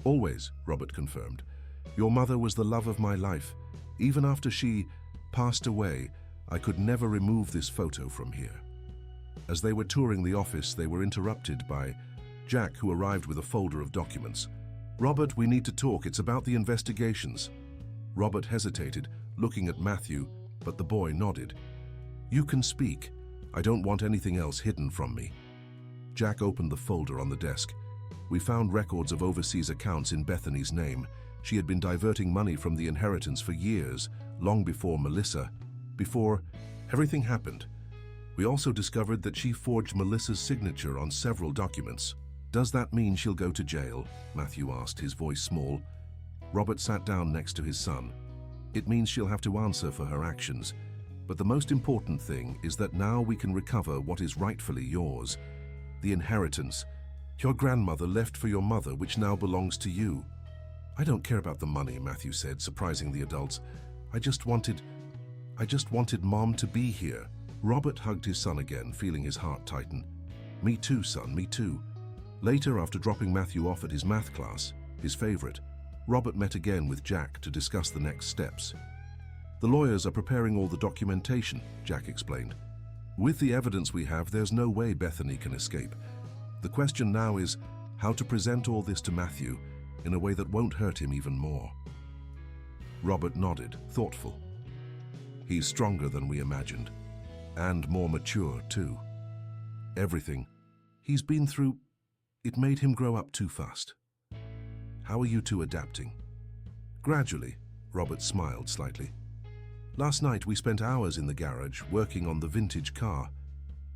"Always," Robert confirmed. "Your mother was the love of my life. Even after she passed away, I could never remove this photo from here." As they were touring the office, they were interrupted by Jack, who arrived with a folder of documents. "Robert, we need to talk. It's about the investigations." Robert hesitated, looking at Matthew, but the boy nodded. "You can speak. I don't want anything else hidden from me." Jack opened the folder on the desk. "We found records of overseas accounts in Bethany's name. She had been diverting money from the inheritance for years, long before Melissa, before everything happened. We also discovered that she forged Melissa's signature on several documents." "Does that mean she'll go to jail?" Matthew asked, his voice small. Robert sat down next to his son. "It means she'll have to answer for her actions. But the most important thing is that now we can recover what is rightfully yours. The inheritance your grandmother left for your mother, which now belongs to you." "I don't care about the money," Matthew said, surprising the adults. I I just wanted Mom to be here." Robert hugged his son again, feeling his heart tighten. "Me too, son, me too." Later, after dropping Matthew off at his math class, his favorite, Robert met again with Jack to discuss the next steps. "The lawyers are preparing all the documentation," Jack explained. "With the evidence we have, there's no way Bethany can escape. The question now is how to present all this to Matthew in a way that won't hurt him even more." Robert nodded, thoughtful. "He's stronger than we imagined, and more mature too. Everything he's been through, it made him grow up too fast." "How are you two adapting?" "Gradually," Robert smiled slightly. "Last night we spent hours in the garage working on the vintage car.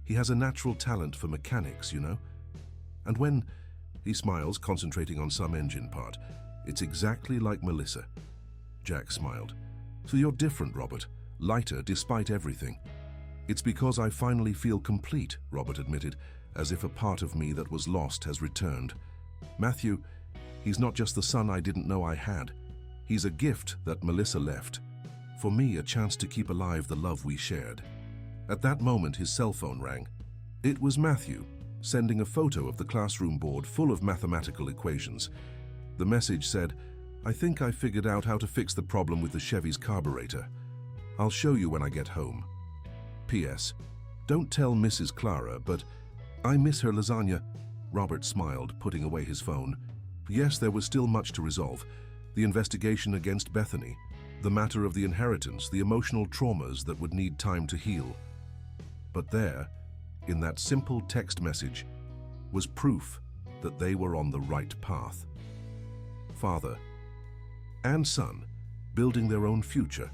He has a natural talent for mechanics, you know. And when," he smiles, concentrating on some engine part, "it's exactly like Melissa." Jack smiled. "So you're different, Robert. Lighter despite everything." "It's because I finally feel complete," Robert admitted, as if a part of me that was lost has returned. "Matthew, he's not just the son I didn't know I had. He's a gift that Melissa left. For me, a chance to keep alive the love we shared." At that moment, his cell phone rang. It was Matthew, sending a photo of the classroom board full of mathematical equations. The message said, "I think I figured out how to fix the problem with the Chevy's carburetor. I'll show you when I get home. P.S. Don't tell Mrs. Clara, but I miss her lasagna." Robert smiled, putting away his phone. Yes, there was still much to resolve. The investigation against Bethany, the matter of the inheritance, the emotional traumas that would need time to heal. But there, in that simple text message, was proof that they were on the right path. Father and son, building their own future,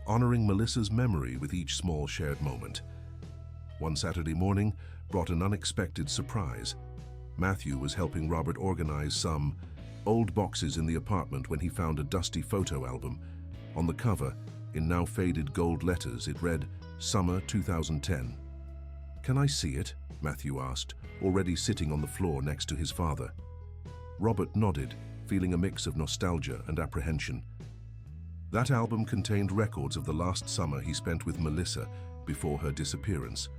honoring Melissa's memory with each small shared moment. One Saturday morning brought an unexpected surprise. Matthew was helping Robert organize some old boxes in the apartment when he found a dusty photo album. On the cover, in now faded gold letters, it read, "Summer 2010. "Can I see it?" Matthew asked, already sitting on the floor next to his father. Robert nodded, feeling a mix of nostalgia and apprehension. That album contained records of the last summer he spent with Melissa before her disappearance.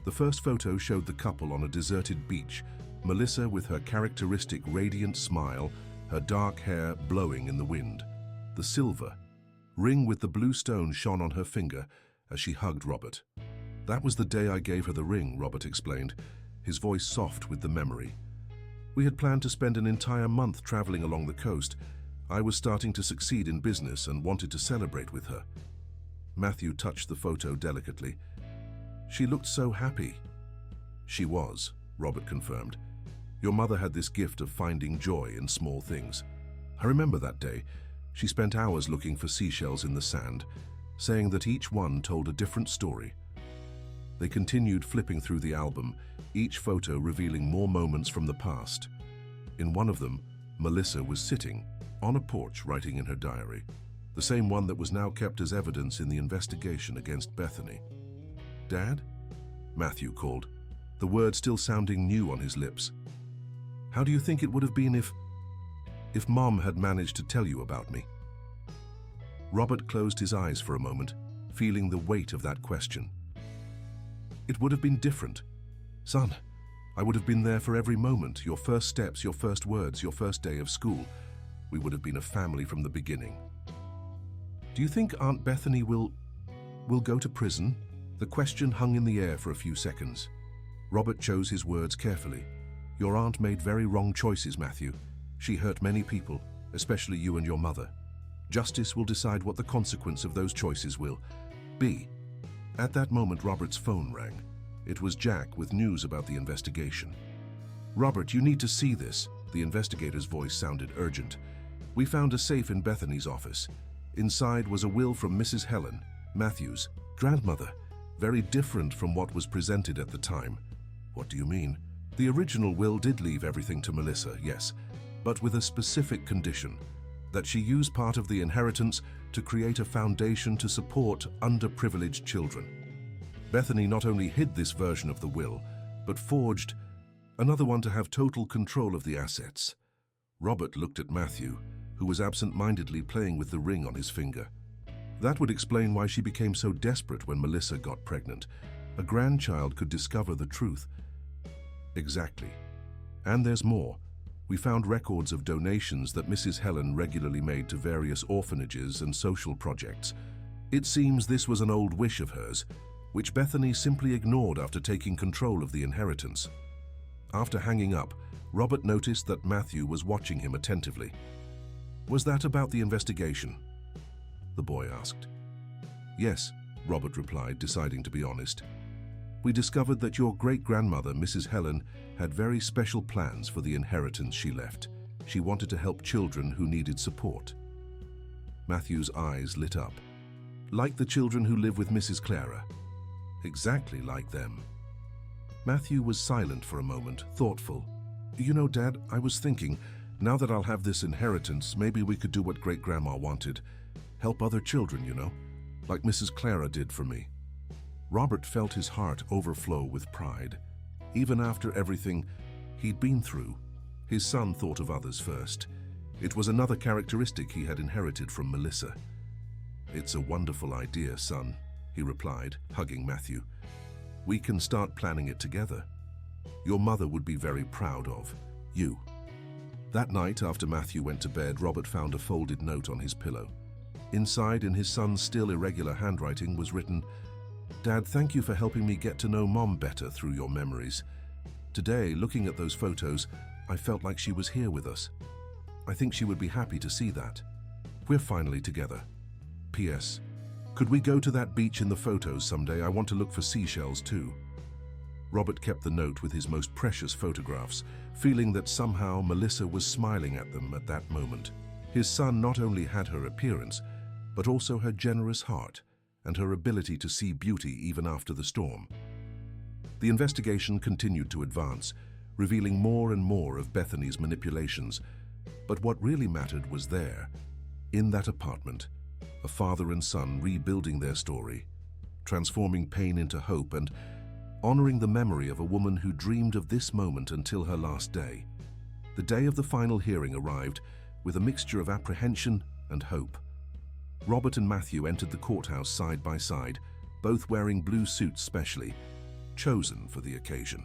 The first photo showed the couple on a deserted beach, Melissa with her characteristic radiant smile, her dark hair blowing in the wind. The silver ring with the blue stone shone on her finger as she hugged Robert. "That was the day I gave her the ring," Robert explained, his voice soft with the memory. "We had planned to spend an entire month traveling along the coast. I was starting to succeed in business and wanted to celebrate with her." Matthew touched the photo delicately. "She looked so happy." "She was," Robert confirmed. "Your mother had this gift of finding joy in small things. I remember that day. She spent hours looking for seashells in the sand, saying that each one told a different story." They continued flipping through the album, each photo revealing more moments from the past. In one of them, Melissa was sitting on a porch writing in her diary, the same one that was now kept as evidence in the investigation against Bethany. "Dad?" Matthew called, the word still sounding new on his lips. "How do you think it would have been if Mom had managed to tell you about me?" Robert closed his eyes for a moment, feeling the weight of that question. "It would have been different. Son, I would have been there for every moment, your first steps, your first words, your first day of school. We would have been a family from the beginning." "Do you think Aunt Bethany will go to prison?" The question hung in the air for a few seconds. Robert chose his words carefully. "Your aunt made very wrong choices, Matthew. She hurt many people, especially you and your mother. Justice will decide what the consequence of those choices will be." At that moment, Robert's phone rang. It was Jack with news about the investigation. "Robert, you need to see this." The investigator's voice sounded urgent. "We found a safe in Bethany's office. Inside was a will from Mrs. Helen, Matthew's grandmother, very different from what was presented at the time." "What do you mean?" "The original will did leave everything to Melissa, yes, but with a specific condition, that she use part of the inheritance to create a foundation to support underprivileged children. Bethany not only hid this version of the will, but forged another one to have total control of the assets." Robert looked at Matthew, who was absent-mindedly playing with the ring on his finger. That would explain why she became so desperate when Melissa got pregnant. A grandchild could discover the truth. Exactly. And there's more. We found records of donations that Mrs. Helen regularly made to various orphanages and social projects. It seems this was an old wish of hers, which Bethany simply ignored after taking control of the inheritance. After hanging up, Robert noticed that Matthew was watching him attentively. "Was that about the investigation?" the boy asked. "Yes," Robert replied, deciding to be honest. "We discovered that your great-grandmother, Mrs. Helen, had very special plans for the inheritance she left. She wanted to help children who needed support." Matthew's eyes lit up. "Like the children who live with Mrs. Clara." "Exactly like them." Matthew was silent for a moment, thoughtful. "You know, Dad, I was thinking, now that I'll have this inheritance, maybe we could do what Great-Grandma wanted. Help other children, you know, like Mrs. Clara did for me." Robert felt his heart overflow with pride. Even after everything he'd been through, his son thought of others first. It was another characteristic he had inherited from Melissa. "It's a wonderful idea, son," he replied, hugging Matthew. "We can start planning it together. Your mother would be very proud of you." That night, after Matthew went to bed, Robert found a folded note on his pillow. Inside, in his son's still irregular handwriting, was written, "Dad, thank you for helping me get to know Mom better through your memories. Today, looking at those photos, I felt like she was here with us. I think she would be happy to see that. We're finally together. P.S. Could we go to that beach in the photos someday? I want to look for seashells too." Robert kept the note with his most precious photographs, feeling that somehow Melissa was smiling at them at that moment. His son not only had her appearance, but also her generous heart and her ability to see beauty even after the storm. The investigation continued to advance, revealing more and more of Bethany's manipulations. But what really mattered was there, in that apartment, a father and son rebuilding their story, transforming pain into hope and honoring the memory of a woman who dreamed of this moment until her last day. The day of the final hearing arrived with a mixture of apprehension and hope. Robert and Matthew entered the courthouse side by side, both wearing blue suits specially, chosen for the occasion.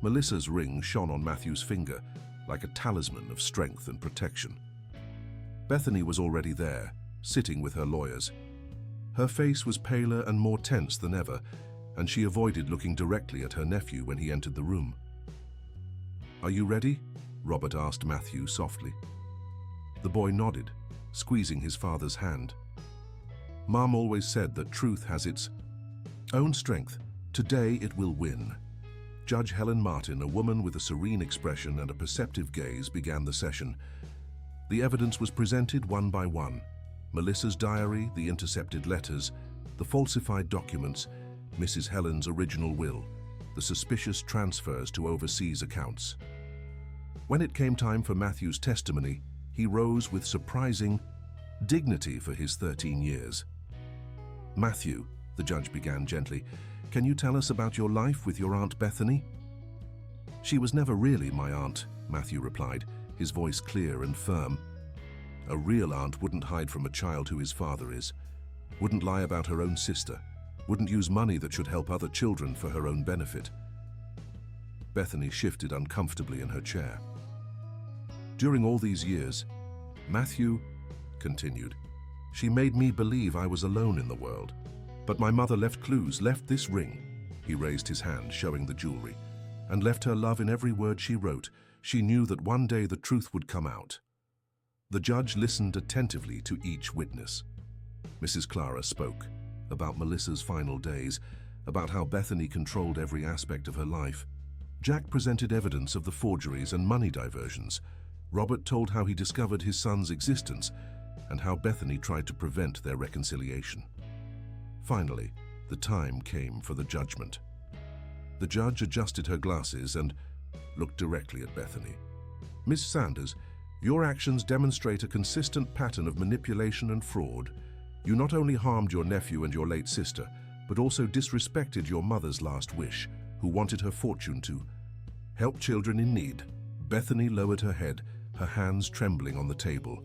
Melissa's ring shone on Matthew's finger like a talisman of strength and protection. Bethany was already there, sitting with her lawyers. Her face was paler and more tense than ever, and she avoided looking directly at her nephew when he entered the room. "Are you ready?" Robert asked Matthew softly. The boy nodded, squeezing his father's hand. "Mom always said that truth has its own strength. Today it will win." Judge Helen Martin, a woman with a serene expression and a perceptive gaze, began the session. The evidence was presented one by one. Melissa's diary, the intercepted letters, the falsified documents, Mrs. Helen's original will, the suspicious transfers to overseas accounts. When it came time for Matthew's testimony, he rose with surprising dignity for his 13 years. "Matthew," the judge began gently, "can you tell us about your life with your Aunt Bethany?" "She was never really my aunt," Matthew replied, his voice clear and firm. "A real aunt wouldn't hide from a child who his father is, wouldn't lie about her own sister, wouldn't use money that should help other children for her own benefit." Bethany shifted uncomfortably in her chair. "During all these years," Matthew continued, "she made me believe I was alone in the world. But my mother left clues, left this ring," he raised his hand, showing the jewelry, "and left her love in every word she wrote. She knew that one day the truth would come out." The judge listened attentively to each witness. Mrs. Clara spoke about Melissa's final days, about how Bethany controlled every aspect of her life. Jack presented evidence of the forgeries and money diversions. Robert told how he discovered his son's existence and how Bethany tried to prevent their reconciliation. Finally, the time came for the judgment. The judge adjusted her glasses and looked directly at Bethany. "Miss Sanders, your actions demonstrate a consistent pattern of manipulation and fraud. You not only harmed your nephew and your late sister, but also disrespected your mother's last wish, who wanted her fortune to help children in need." Bethany lowered her head, her hands trembling on the table.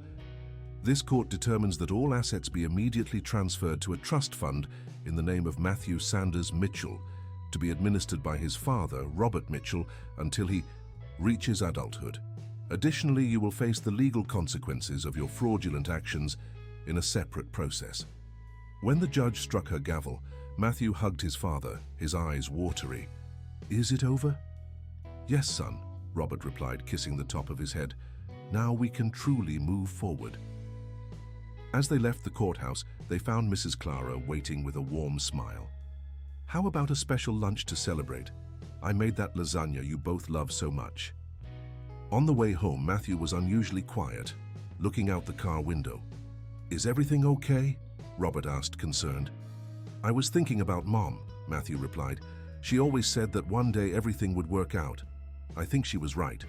This court determines that all assets be immediately transferred to a trust fund in the name of Matthew Sanders Mitchell, to be administered by his father, Robert Mitchell, until he reaches adulthood. Additionally, you will face the legal consequences of your fraudulent actions in a separate process. When the judge struck her gavel, Matthew hugged his father, his eyes watery. "Is it over?" "Yes, son," Robert replied, kissing the top of his head. "Now we can truly move forward." As they left the courthouse, they found Mrs. Clara waiting with a warm smile. "How about a special lunch to celebrate? I made that lasagna you both love so much." On the way home, Matthew was unusually quiet, looking out the car window. "Is everything okay?" Robert asked, concerned. "I was thinking about Mom," Matthew replied. "She always said that one day everything would work out. I think she was right."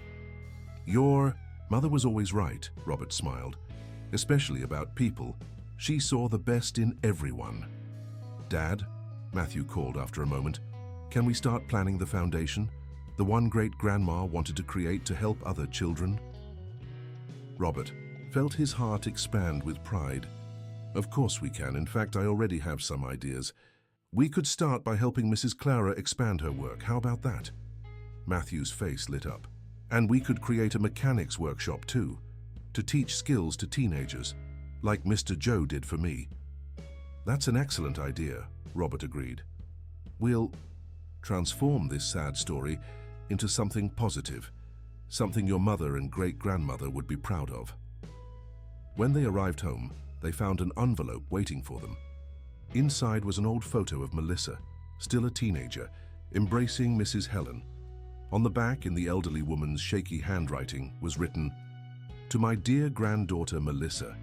"Your mother was always right," Robert smiled. "Especially about people. She saw the best in everyone." "Dad," Matthew called after a moment, "can we start planning the foundation? The one great-grandma wanted to create to help other children?" Robert felt his heart expand with pride. "Of course we can. In fact, I already have some ideas. We could start by helping Mrs. Clara expand her work. How about that?" Matthew's face lit up. "And we could create a mechanics workshop too, to teach skills to teenagers, like Mr. Joe did for me." "That's an excellent idea," Robert agreed. "We'll transform this sad story into something positive, something your mother and great-grandmother would be proud of." When they arrived home, they found an envelope waiting for them. Inside was an old photo of Melissa, still a teenager, embracing Mrs. Helen. On the back, in the elderly woman's shaky handwriting, was written, "To my dear granddaughter Melissa,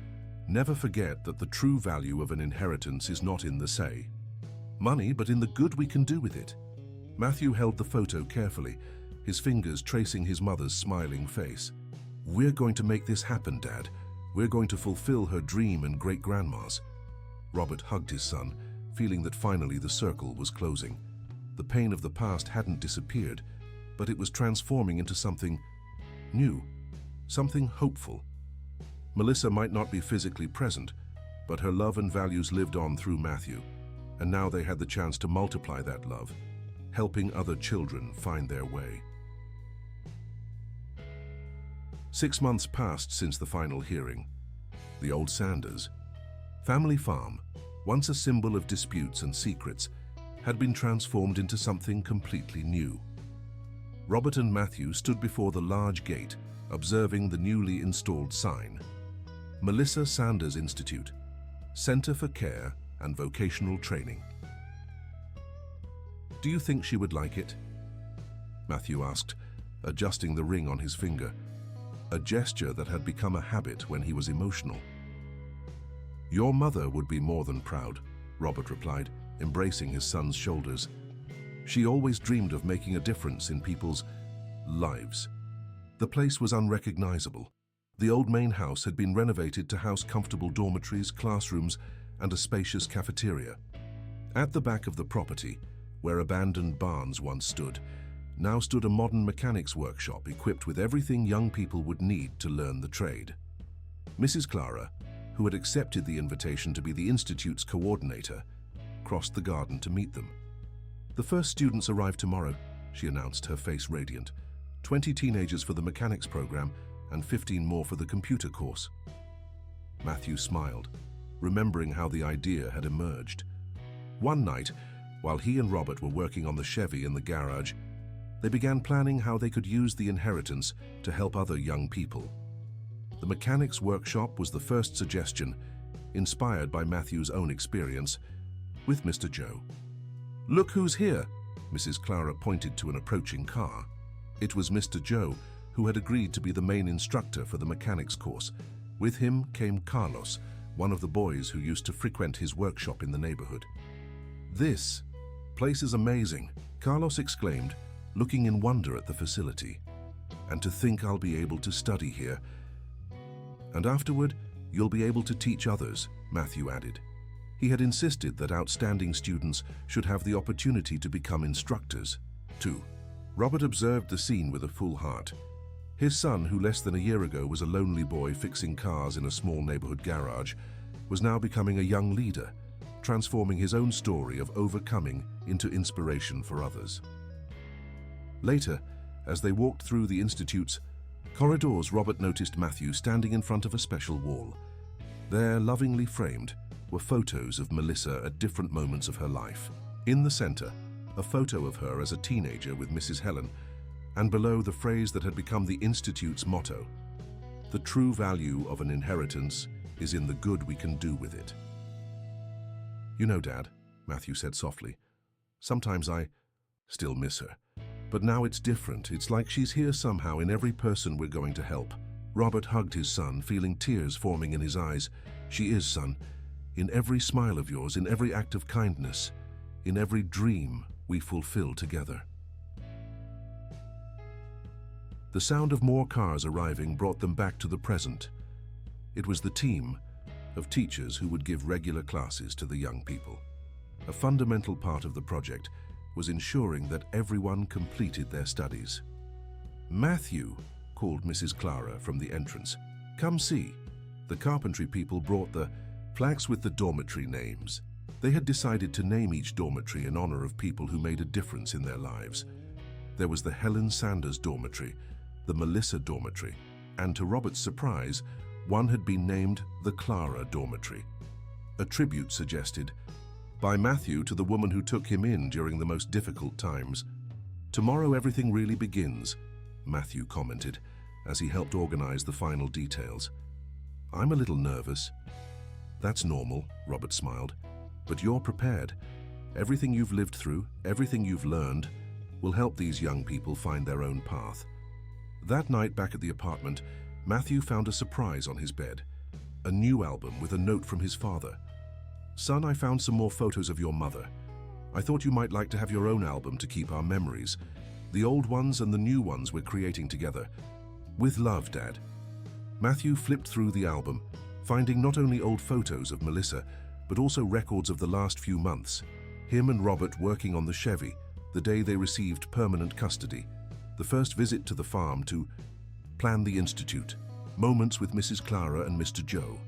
never forget that the true value of an inheritance is not in the money, but in the good we can do with it." Matthew held the photo carefully, his fingers tracing his mother's smiling face. "We're going to make this happen, Dad. We're going to fulfill her dream and great-grandma's." Robert hugged his son, feeling that finally the circle was closing. The pain of the past hadn't disappeared, but it was transforming into something new, something hopeful. Melissa might not be physically present, but her love and values lived on through Matthew, and now they had the chance to multiply that love, helping other children find their way. 6 months passed since the final hearing. The old Sanders family farm, once a symbol of disputes and secrets, had been transformed into something completely new. Robert and Matthew stood before the large gate, observing the newly installed sign. Melissa Sanders Institute, Center for Care and Vocational Training. "Do you think she would like it?" Matthew asked, adjusting the ring on his finger, a gesture that had become a habit when he was emotional. "Your mother would be more than proud," Robert replied, embracing his son's shoulders. "She always dreamed of making a difference in people's lives." The place was unrecognizable. The old main house had been renovated to house comfortable dormitories, classrooms, and a spacious cafeteria. At the back of the property, where abandoned barns once stood, now stood a modern mechanics workshop equipped with everything young people would need to learn the trade. Mrs. Clara, who had accepted the invitation to be the Institute's coordinator, crossed the garden to meet them. "The first students arrive tomorrow," she announced, her face radiant. 20 teenagers for the mechanics program and 15 more for the computer course." Matthew smiled, remembering how the idea had emerged. One night, while he and Robert were working on the Chevy in the garage, they began planning how they could use the inheritance to help other young people. The mechanics workshop was the first suggestion, inspired by Matthew's own experience with Mr. Joe. "Look who's here!" Mrs. Clara pointed to an approaching car. It was Mr. Joe, who had agreed to be the main instructor for the mechanics course. With him came Carlos, one of the boys who used to frequent his workshop in the neighborhood. "This place is amazing," Carlos exclaimed, looking in wonder at the facility. "And to think I'll be able to study here. And afterward, you'll be able to teach others," Matthew added. He had insisted that outstanding students should have the opportunity to become instructors, too. Robert observed the scene with a full heart. His son, who less than a year ago was a lonely boy fixing cars in a small neighborhood garage, was now becoming a young leader, transforming his own story of overcoming into inspiration for others. Later, as they walked through the institute's corridors, Robert noticed Matthew standing in front of a special wall. There, lovingly framed, were photos of Melissa at different moments of her life. In the center, a photo of her as a teenager with Mrs. Helen, and below the phrase that had become the Institute's motto: "The true value of an inheritance is in the good we can do with it." "You know, Dad," Matthew said softly, "sometimes I still miss her. But now it's different. It's like she's here somehow in every person we're going to help." Robert hugged his son, feeling tears forming in his eyes. "She is, son. In every smile of yours, in every act of kindness, in every dream we fulfill together." The sound of more cars arriving brought them back to the present. It was the team of teachers who would give regular classes to the young people. A fundamental part of the project was ensuring that everyone completed their studies. "Matthew," called Mrs. Clara from the entrance. "Come see." The carpentry people brought the plaques with the dormitory names. They had decided to name each dormitory in honor of people who made a difference in their lives. There was the Helen Sanders dormitory, the Melissa dormitory, and to Robert's surprise, one had been named the Clara dormitory. A tribute suggested, "By Matthew to the woman who took him in during the most difficult times." "Tomorrow everything really begins," Matthew commented as he helped organize the final details. "I'm a little nervous." "That's normal," Robert smiled. "But you're prepared. Everything you've lived through, everything you've learned, will help these young people find their own path." That night back at the apartment, Matthew found a surprise on his bed. A new album with a note from his father. "Son, I found some more photos of your mother. I thought you might like to have your own album to keep our memories. The old ones and the new ones we're creating together. With love, Dad." Matthew flipped through the album, finding not only old photos of Melissa, but also records of the last few months. Him and Robert working on the Chevy, the day they received permanent custody. The first visit to the farm to plan the institute. Moments with Mrs. Clara and Mr. Joe.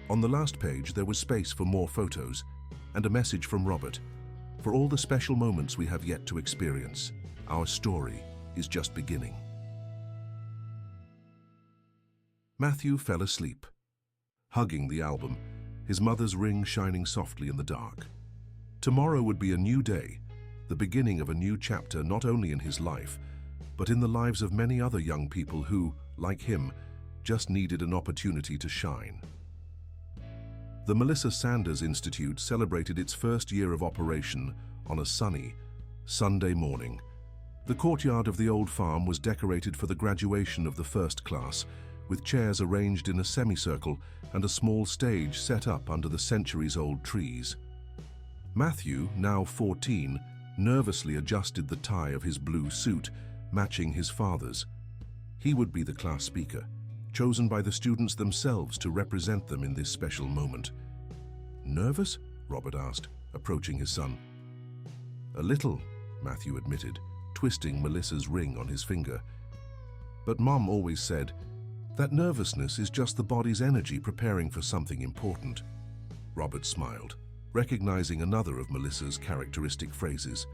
On the last page, there was space for more photos and a message from Robert. "For all the special moments we have yet to experience, our story is just beginning." Matthew fell asleep, hugging the album, his mother's ring shining softly in the dark. Tomorrow would be a new day, the beginning of a new chapter not only in his life, but in the lives of many other young people who, like him, just needed an opportunity to shine. The Melissa Sanders Institute celebrated its first year of operation on a sunny Sunday morning. The courtyard of the old farm was decorated for the graduation of the first class, with chairs arranged in a semicircle and a small stage set up under the centuries-old trees. Matthew, now 14, nervously adjusted the tie of his blue suit, matching his father's. He would be the class speaker, chosen by the students themselves to represent them in this special moment. "Nervous?" Robert asked, approaching his son. "A little," Matthew admitted, twisting Melissa's ring on his finger. "But Mom always said, that nervousness is just the body's energy preparing for something important." Robert smiled, recognizing another of Melissa's characteristic phrases.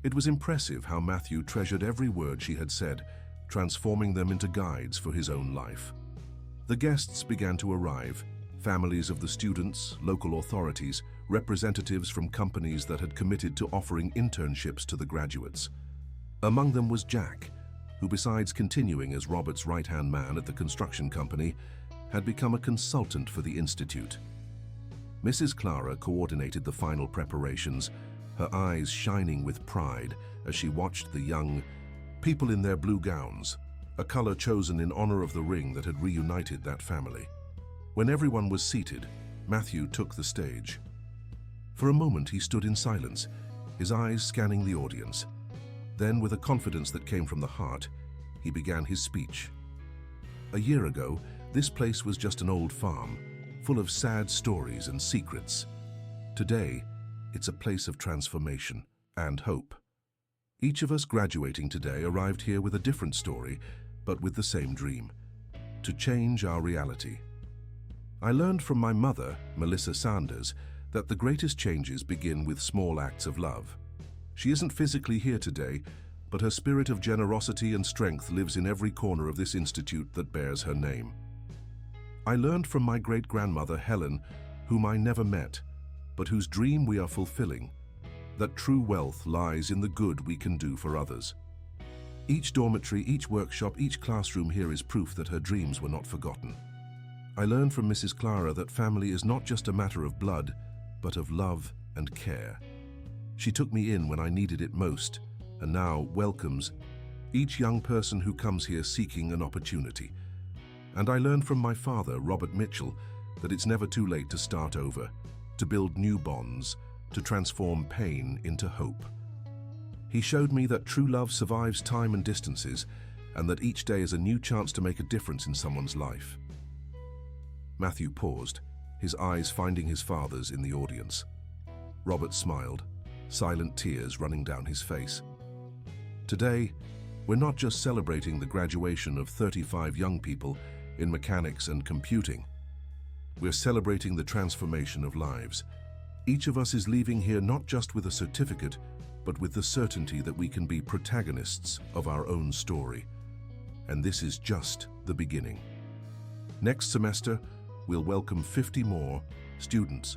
It was impressive how Matthew treasured every word she had said, transforming them into guides for his own life. The guests began to arrive, families of the students, local authorities, representatives from companies that had committed to offering internships to the graduates. Among them was Jack, who besides continuing as Robert's right-hand man at the construction company, had become a consultant for the institute. Mrs. Clara coordinated the final preparations, her eyes shining with pride as she watched the young people in their blue gowns, a color chosen in honor of the ring that had reunited that family. When everyone was seated, Matthew took the stage. For a moment he stood in silence, his eyes scanning the audience. Then, with a confidence that came from the heart, he began his speech. A year ago, this place was just an old farm, full of sad stories and secrets. Today, it's a place of transformation and hope. Each of us graduating today arrived here with a different story, but with the same dream: to change our reality. I learned from my mother, Melissa Sanders, that the greatest changes begin with small acts of love. She isn't physically here today, but her spirit of generosity and strength lives in every corner of this institute that bears her name. I learned from my great-grandmother, Helen, whom I never met, but whose dream we are fulfilling, that true wealth lies in the good we can do for others. Each dormitory, each workshop, each classroom here is proof that her dreams were not forgotten. I learned from Mrs. Clara that family is not just a matter of blood, but of love and care. She took me in when I needed it most, and now welcomes each young person who comes here seeking an opportunity. And I learned from my father, Robert Mitchell, that it's never too late to start over, to build new bonds, to transform pain into hope. He showed me that true love survives time and distances, and that each day is a new chance to make a difference in someone's life. Matthew paused, his eyes finding his father's in the audience. Robert smiled, silent tears running down his face. Today, we're not just celebrating the graduation of 35 young people in mechanics and computing. We're celebrating the transformation of lives. Each of us is leaving here not just with a certificate, but with the certainty that we can be protagonists of our own story. And this is just the beginning. Next semester, we'll welcome 50 more students.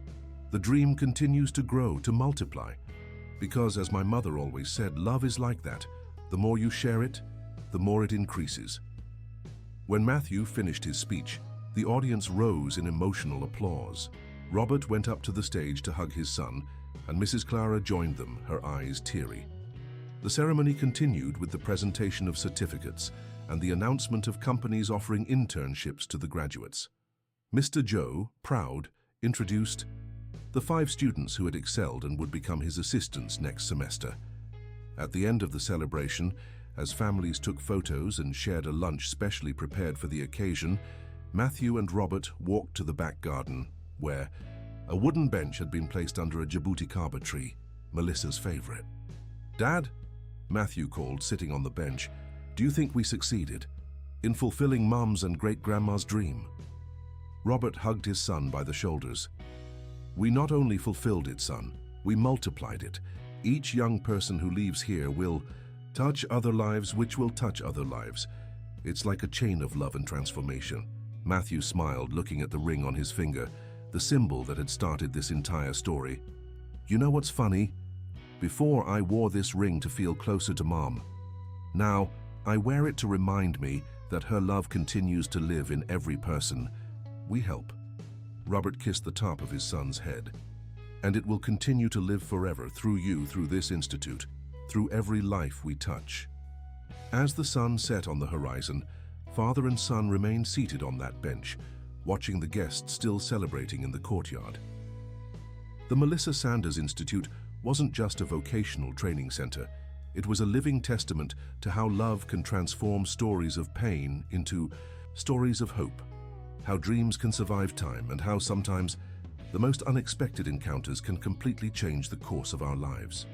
The dream continues to grow, to multiply. Because, as my mother always said, love is like that. The more you share it, the more it increases. When Matthew finished his speech, the audience rose in emotional applause. Robert went up to the stage to hug his son, and Mrs. Clara joined them, her eyes teary. The ceremony continued with the presentation of certificates and the announcement of companies offering internships to the graduates. Mr. Joe, proud, introduced the 5 students who had excelled and would become his assistants next semester. At the end of the celebration, as families took photos and shared a lunch specially prepared for the occasion, Matthew and Robert walked to the back garden, where a wooden bench had been placed under a jabuticaba tree, Melissa's favorite. "Dad," Matthew called, sitting on the bench, "do you think we succeeded in fulfilling Mum's and great-grandma's dream?" Robert hugged his son by the shoulders. "We not only fulfilled it, son, we multiplied it. Each young person who leaves here will touch other lives, which will touch other lives. It's like a chain of love and transformation." Matthew smiled, looking at the ring on his finger, the symbol that had started this entire story. "You know what's funny? Before, I wore this ring to feel closer to Mom. Now, I wear it to remind me that her love continues to live in every person we help." Robert kissed the top of his son's head. "And it will continue to live forever through you, through this institute, through every life we touch." As the sun set on the horizon, father and son remained seated on that bench, watching the guests still celebrating in the courtyard. The Melissa Sanders Institute wasn't just a vocational training center. It was a living testament to how love can transform stories of pain into stories of hope, how dreams can survive time, and how sometimes the most unexpected encounters can completely change the course of our lives.